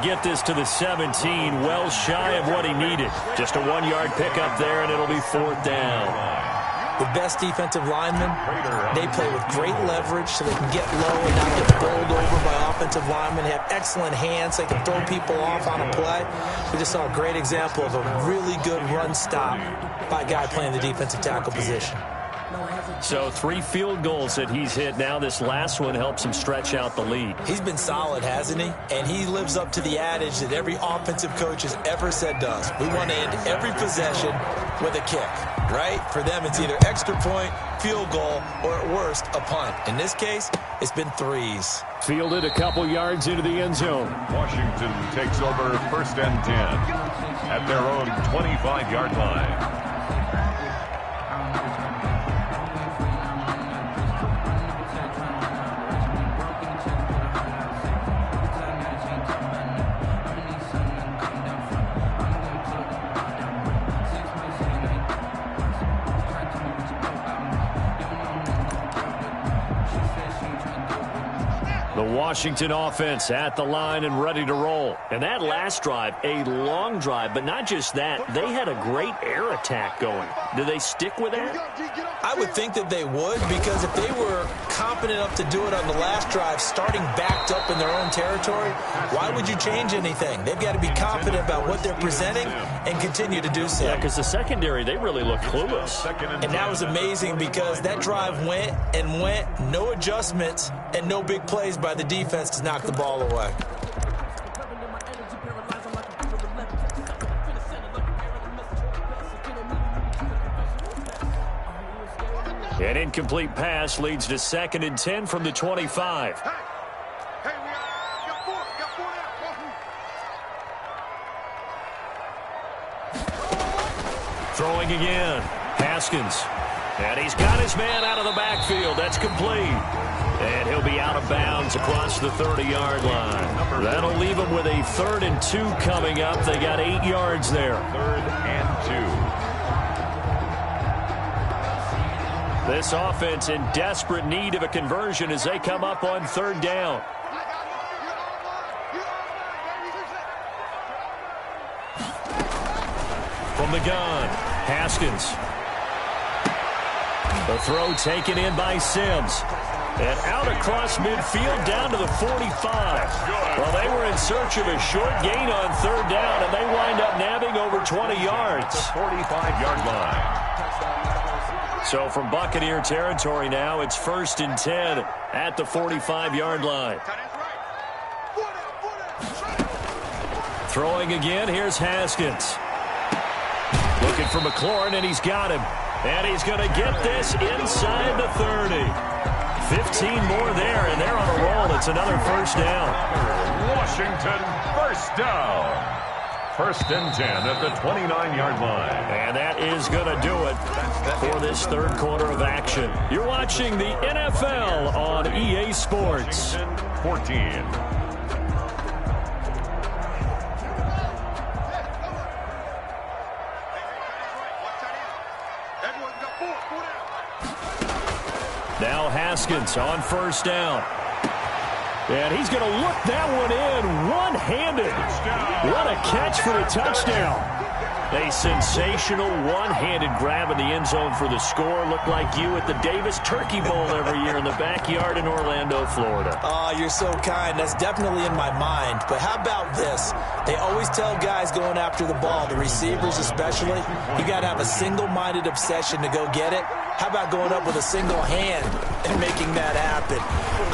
Get this to the 17, well shy of what he needed. Just a 1-yard pickup there, and it'll be 4th down. The best defensive linemen, they play with great leverage so they can get low and not get bowled over by offensive linemen. They have excellent hands. They can throw people off on a play. We just saw a great example of a really good run stop by a guy playing the defensive tackle position. So 3 field goals that he's hit now. This last one helps him stretch out the lead. He's been solid, hasn't he? And he lives up to the adage that every offensive coach has ever said to us. We want to end every possession with a kick, right? For them, it's either extra point, field goal, or at worst, a punt. In this case, it's been 3s. Fielded a couple yards into the end zone. Washington takes over 1st and 10 at their own 25-yard line. Washington offense at the line and ready to roll. And that last drive, a long drive, but not just that. They had a great air attack going. Do they stick with that? I would think that they would, because if they were confident enough to do it on the last drive, starting backed up in their own territory, why would you change anything? They've got to be confident about what they're presenting and continue to do so. Yeah, because the secondary, they really look clueless. And that was amazing because that drive went and went, no adjustments and no big plays by the defense to knock the ball away. An incomplete pass leads to 2nd and 10 from the 25. Hey, we got four now. Throwing again. Haskins. And he's got his man out of the backfield. That's complete. And he'll be out of bounds across the 30-yard line. That'll leave him with a 3rd and 2 coming up. They got 8 yards there. 3rd and 2. This offense in desperate need of a conversion as they come up on 3rd down. From the gun, Haskins. The throw taken in by Sims. And out across midfield down to the 45. Well, they were in search of a short gain on 3rd down, and they wind up nabbing over 20 yards. 45-yard line. So from Buccaneer territory now, it's 1st and 10 at the 45-yard line. Throwing again, here's Haskins. Looking for McLaurin, and he's got him. And he's going to get this inside the 30. 15 more there, and they're on a roll. It's another 1st down. Washington, 1st down. 1st and 10 at the 29-yard line. And that is going to do it for this 3rd quarter of action. You're watching the NFL on EA Sports. 14. Now Haskins on 1st down. And he's going to look that one in one-handed. What a catch for the touchdown. A sensational one-handed grab in the end zone for the score. Looked like you at the Davis Turkey Bowl every year in the backyard in Orlando, Florida. Oh, you're so kind. That's definitely in my mind. But how about this? They always tell guys going after the ball, the receivers especially, you got to have a single-minded obsession to go get it. How about going up with a single hand and making that happen?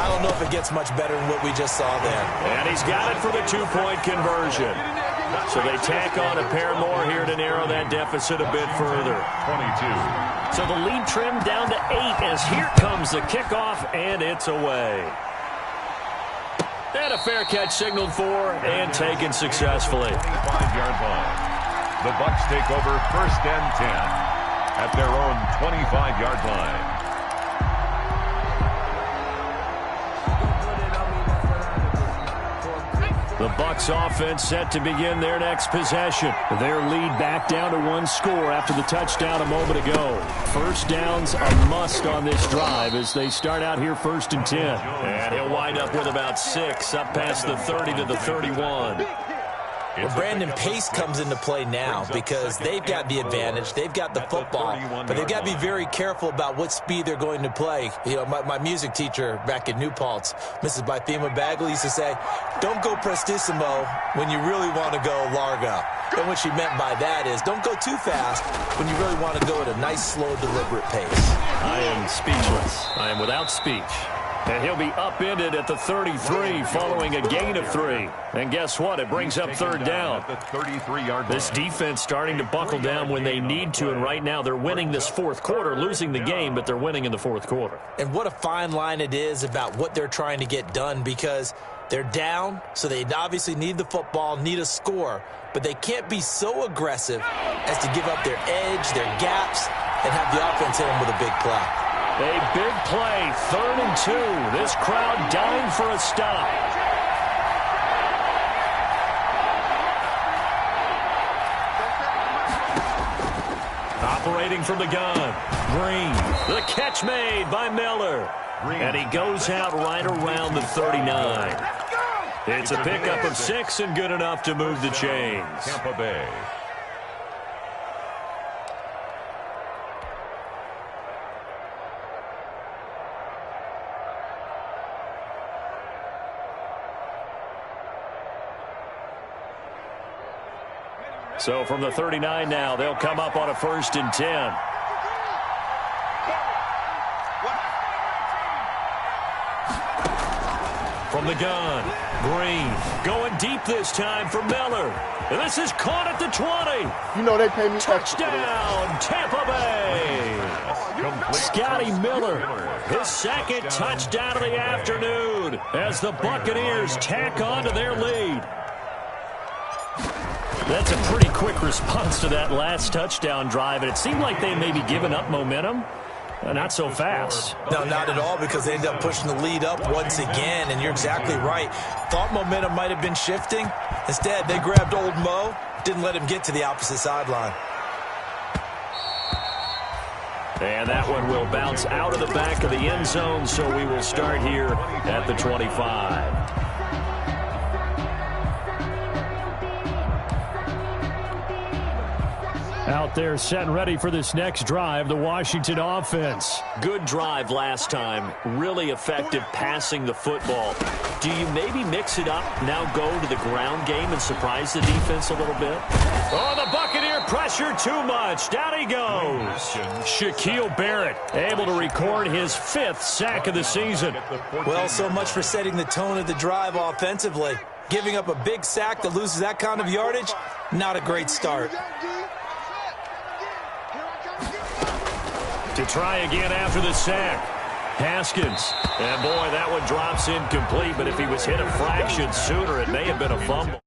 I don't know if it gets much better than what we just saw there. And he's got it for the 2-point conversion. So they tack on a pair more here to narrow that deficit a bit further. 22. So the lead trimmed down to 8 as here comes the kickoff, and it's away. And a fair catch signaled for and taken successfully. 5-yard line. The Bucs take over 1st and 10 at their own 25-yard line. The Bucs offense set to begin their next possession. Their lead back down to 1 score after the touchdown a moment ago. 1st down's a must on this drive as they start out here 1st and 10. And he'll wind up with about 6 up past the 30 to the 31. Well, Brandon, pace comes into play now because they've got the advantage. They've got the football, but they've got to be very careful about what speed they're going to play. You know, my music teacher back at New Paltz, Mrs. Bythema Bagley, used to say, don't go prestissimo when you really want to go largo. And what she meant by that is don't go too fast when you really want to go at a nice, slow, deliberate pace. I am speechless. I am without speech. And he'll be upended at the 33 following a gain of 3. And guess what? It brings up 3rd down. This defense starting to buckle down when they need to, and right now they're winning this 4th quarter, losing the game, but they're winning in the 4th quarter. And what a fine line it is about what they're trying to get done, because they're down, so they obviously need the football, need a score, but they can't be so aggressive as to give up their edge, their gaps, and have the offense hit them with a big play. A big play, 3rd and 2. This crowd dying for a stop. Operating from the gun, Green. The catch made by Miller. And he goes out right around the 39. It's a pickup of 6 and good enough to move the chains. Tampa Bay. So from the 39 now, they'll come up on a 1st and 10. From the gun, Green going deep this time for Miller. And this is caught at the 20. You know they pay me. Touchdown, Tampa Bay. Scotty Miller, his 2nd touchdown of the afternoon as the Buccaneers tack on to their lead. That's a pretty quick response to that last touchdown drive, and it seemed like they may be giving up momentum. Not so fast. No, not at all, because they ended up pushing the lead up once again, and you're exactly right. Thought momentum might have been shifting. Instead, they grabbed old Mo, didn't let him get to the opposite sideline. And that one will bounce out of the back of the end zone, so we will start here at the 25. Out there set and ready for this next drive, the Washington offense. Good drive last time. Really effective passing the football. Do you maybe mix it up, now go to the ground game and surprise the defense a little bit? Oh, the Buccaneer pressure too much. Down he goes. Shaquille Barrett able to record his 5th sack of the season. Well, so much for setting the tone of the drive offensively. Giving up a big sack that loses that kind of yardage, not a great start. To try again after the sack. Haskins. And boy, that one drops incomplete, but if he was hit a fraction sooner, it may have been a fumble.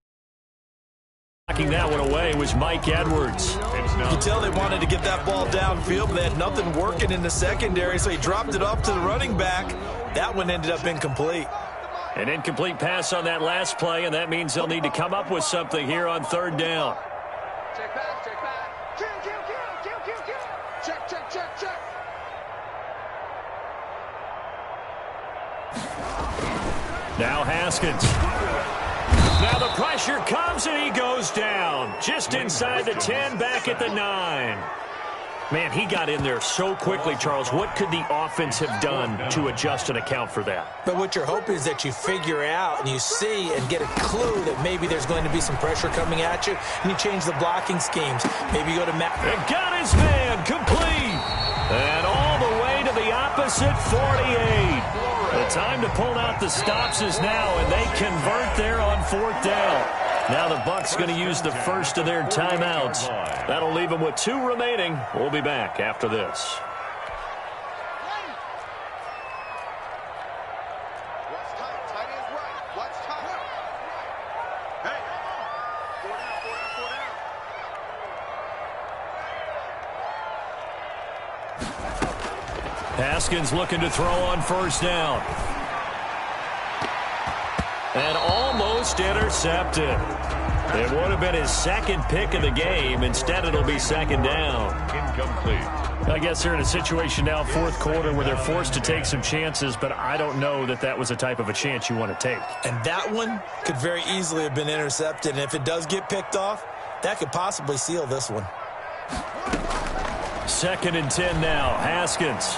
Knocking that one away was Mike Edwards. You can tell they wanted to get that ball downfield, but they had nothing working in the secondary, so he dropped it off to the running back. That one ended up incomplete. An incomplete pass on that last play, and that means they'll need to come up with something here on 3rd down. Check back, check back. Kill. Check. Now Haskins. Now the pressure comes and he goes down. Just inside the 10, back at the 9. Man, he got in there so quickly, Charles. What could the offense have done to adjust and account for that? But what you're hoping is that you figure out and you see and get a clue that maybe there's going to be some pressure coming at you, and you change the blocking schemes. Maybe you go to Matt. And got his man complete. And all the way to the opposite 48. The time to pull out the stops is now, and they convert there on 4th down. Now the Bucs going to use the first of their timeouts. That'll leave them with 2 remaining. We'll be back after this. Haskins looking to throw on 1st down. And almost intercepted. It would have been his 2nd pick of the game. Instead, it'll be 2nd down. Incomplete. I guess they're in a situation now, 4th quarter, where they're forced to take some chances, but I don't know that that was the type of a chance you want to take. And that one could very easily have been intercepted. And if it does get picked off, that could possibly seal this one. 2nd and 10 now. Haskins.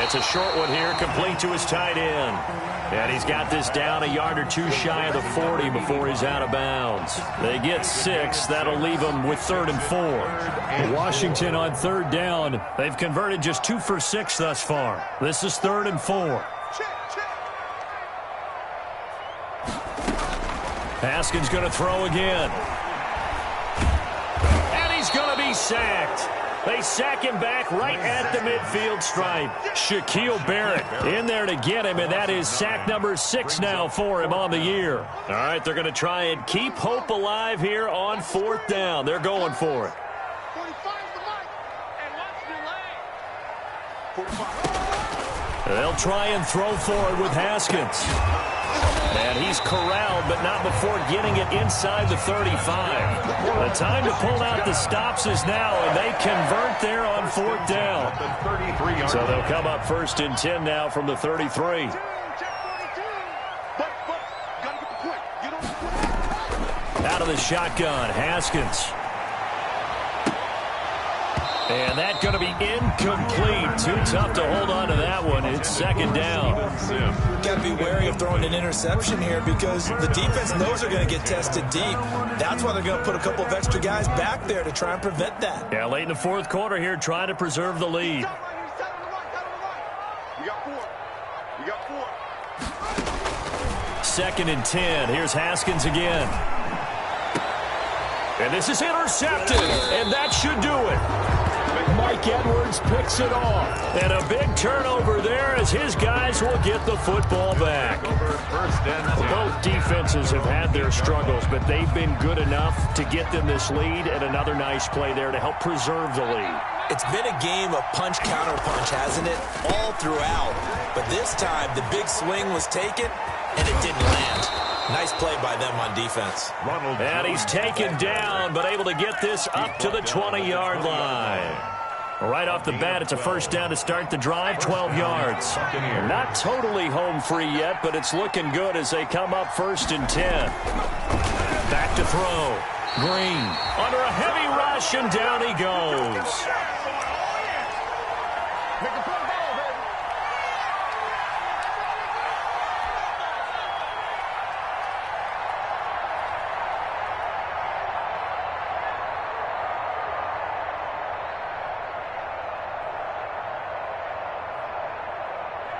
It's a short one here, complete to his tight end. And he's got this down a yard or 2 shy of the 40 before he's out of bounds. They get 6. That'll leave them with 3rd and 4. Washington on 3rd down. They've converted just 2 for 6 thus far. This is 3rd and 4. Haskins going to throw again. And he's going to be sacked. They sack him back right at the midfield stripe. Shaquille Barrett in there to get him, and that is sack number 6 now for him on the year. All right, they're going to try and keep hope alive here on 4th down. They're going for it. They'll try and throw for it with Haskins. And And he's corralled, but not before getting it inside the 35. The time to pull out the stops is now, and they convert there on 4th down. So they'll come up 1st and 10 now from the 33. Out of the shotgun, Haskins. And that's going to be incomplete. Too tough to hold on to that one. It's 2nd down. Got to be wary of throwing an interception here because the defense knows they're going to get tested deep. That's why they're going to put a couple of extra guys back there to try and prevent that. Yeah, late in the 4th quarter here, trying to preserve the lead. We got 4. 2nd and 10. Here's Haskins again. And this is intercepted, and that should do it. Mike Edwards picks it off. And a big turnover there as his guys will get the football back. Both defenses have had their struggles, but they've been good enough to get them this lead, and another nice play there to help preserve the lead. It's been a game of punch-counter-punch, hasn't it? All throughout. But this time, the big swing was taken, and it didn't land. Nice play by them on defense. And he's taken down, but able to get this up to the 20-yard line. Right off the bat, it's a 1st down to start the drive, 12 yards. Not totally home free yet, but it's looking good as they come up 1st and 10. Back to throw. Green under a heavy rush, and down he goes.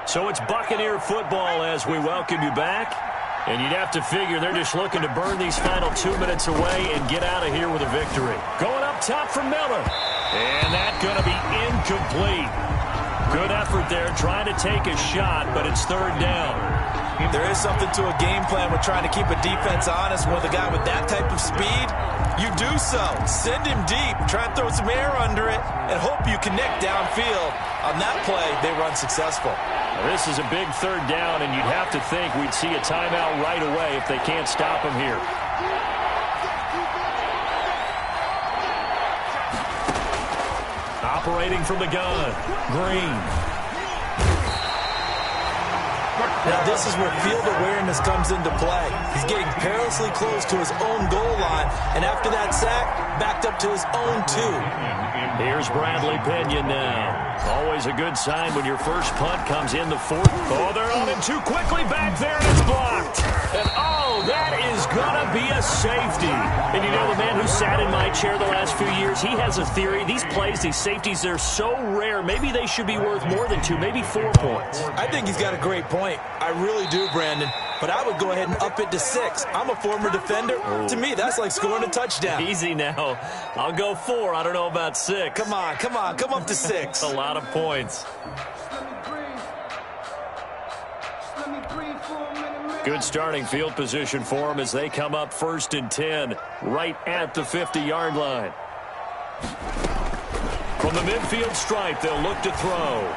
So it's Buccaneer football as we welcome you back. And you'd have to figure they're just looking to burn these final 2 minutes away and get out of here with a victory. Going up top for Miller. And that's going to be incomplete. Good effort there trying to take a shot, but it's 3rd down. There is something to a game plan with trying to keep a defense honest. With a guy with that type of speed, you do so. Send him deep. Try and throw some air under it and hope you connect downfield. On that play, they run successful. This is a big 3rd down, and you'd have to think we'd see a timeout right away if they can't stop him here. Operating from the gun, Green. Now this is where field awareness comes into play. He's getting perilously close to his own goal line, and after that sack, backed up to his own 2. Here's Bradley Pinion now. Always a good sign when your first punt comes in the 4th. Oh, they're on him too quickly back there, and it's blocked. And oh, that is going to be a safety. And you know, the man who sat in my chair the last few years, he has a theory. These plays, these safeties, they're so rare. Maybe they should be worth more than 2, maybe 4 points. I think he's got a great point. I really do, Brandon. But I would go ahead and up it to 6. I'm a former defender. Oh. To me, that's like scoring a touchdown. Easy now. I'll go 4. I don't know about 6. Come on. Come up to 6. A lot of points. Good starting field position for them as they come up 1st and 10, right at the 50-yard line. From the midfield stripe, they'll look to throw.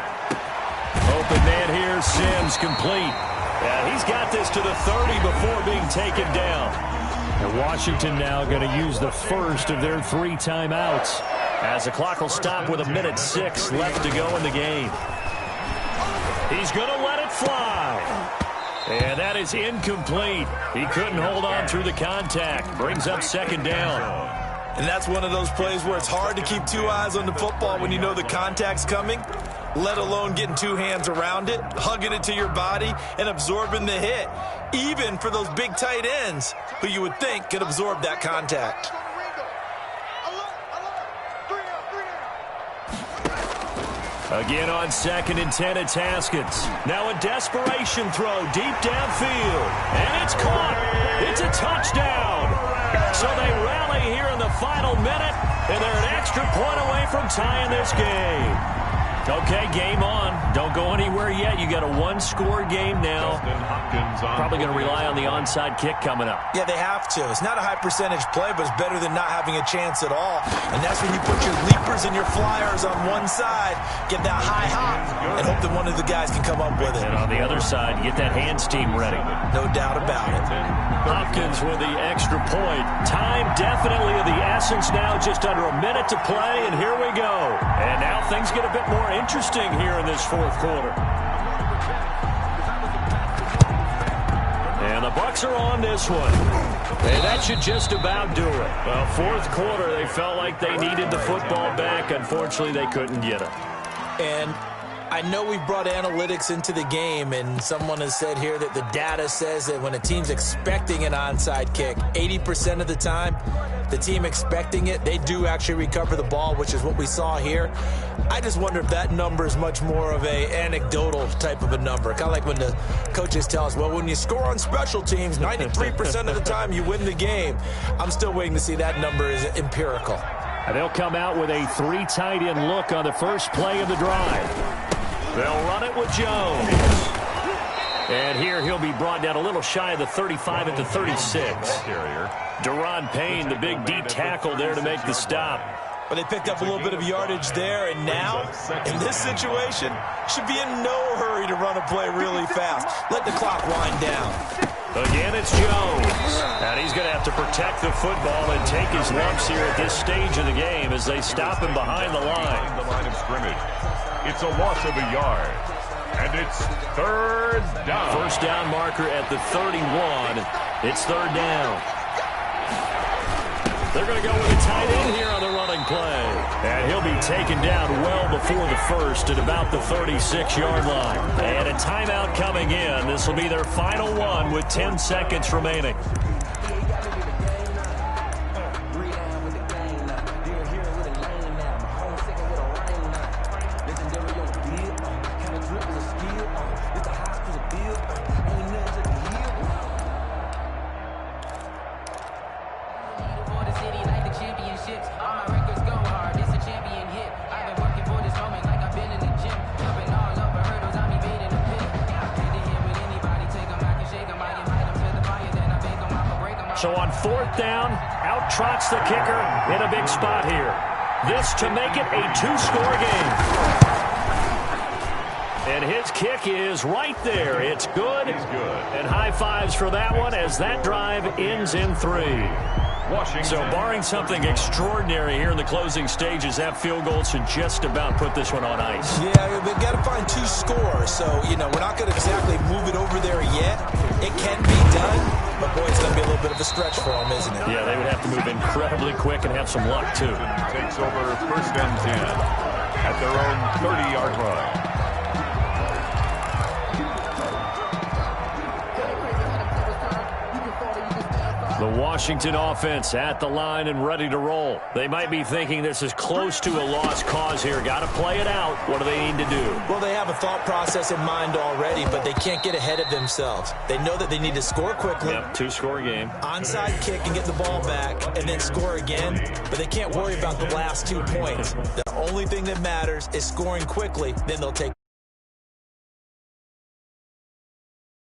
Open man here, Sims, complete. Yeah, he's got this to the 30 before being taken down. And Washington now going to use the first of their 3 timeouts. As the clock will stop with 1:06 left to go in the game. He's going to let it fly. And that is incomplete. He couldn't hold on through the contact. Brings up 2nd down. And that's one of those plays where it's hard to keep 2 eyes on the football when you know the contact's coming, let alone getting 2 hands around it, hugging it to your body, and absorbing the hit. Even for those big tight ends who you would think could absorb that contact. Again on 2nd and 10, it's Haskins. Now a desperation throw deep downfield. And it's caught. It's a touchdown. So they rally here in the final minute, and they're an extra point away from tying this game. Okay, game on. Don't go anywhere yet. You got a one-score game now. Probably going to rely on the onside kick coming up. Yeah, they have to. It's not a high-percentage play, but it's better than not having a chance at all. And that's when you put your leapers and your flyers on one side, get that high hop, and hope that one of the guys can come up with it. And on the other side, get that hands team ready. No doubt about it. Hopkins with the extra point. Time definitely of the essence now. Just under a minute to play, and here we go. And now things get a bit more interesting here in this fourth quarter. And the Bucs are on this one. And that should just about do it. Well, fourth quarter, they felt like they needed the football back. Unfortunately, they couldn't get it. And I know we brought analytics into the game, and someone has said here that the data says that when a team's expecting an onside kick, 80% of the time, the team expecting it, they do actually recover the ball, which is what we saw here. I just wonder if that number is much more of a anecdotal type of a number. Kind of like when the coaches tell us, well, when you score on special teams, 93% of the time you win the game. I'm still waiting to see that number is empirical. And they'll come out with a 3 tight end look on the first play of the drive. They'll run it with Jones. And here he'll be brought down a little shy of the 35 at the 36. Deron Payne, the big D tackle there to make the stop. But they picked up a little bit of yardage there, and now, in this situation, should be in no hurry to run a play really fast. Let the clock wind down. Again, it's Jones. And he's going to have to protect the football and take his lumps here at this stage of the game as they stop him behind the line. The line of scrimmage. It's a loss of a yard. And it's third down. First down marker at the 31. It's third down. They're going to go with a tight end here on the running play. And he'll be taken down well before the first at about the 36-yard line. And a timeout coming in. This will be their final one with 10 seconds remaining. So on fourth down, out trots the kicker in a big spot here. This to make it a 2-score game. And his kick is right there. It's good. He's good. And high fives for that one as that drive ends in 3. So barring something extraordinary here in the closing stages, that field goal should just about put this one on ice. Yeah, we've got to find 2 scores. So, we're not going to exactly move it over there yet. It can be done, but boy, it's going to be a little bit of a stretch for them, isn't it? Yeah, they would have to move incredibly quick and have some luck, too. Takes over first and 10 at their own 30-yard line. The Washington offense at the line and ready to roll. They might be thinking this is close to a lost cause here. Got to play it out. What do they need to do? Well, they have a thought process in mind already, but they can't get ahead of themselves. They know that they need to score quickly. Yep, 2-score game. Onside kick and get the ball back and then score again, but they can't worry about the last 2 points. The only thing that matters is scoring quickly, then they'll take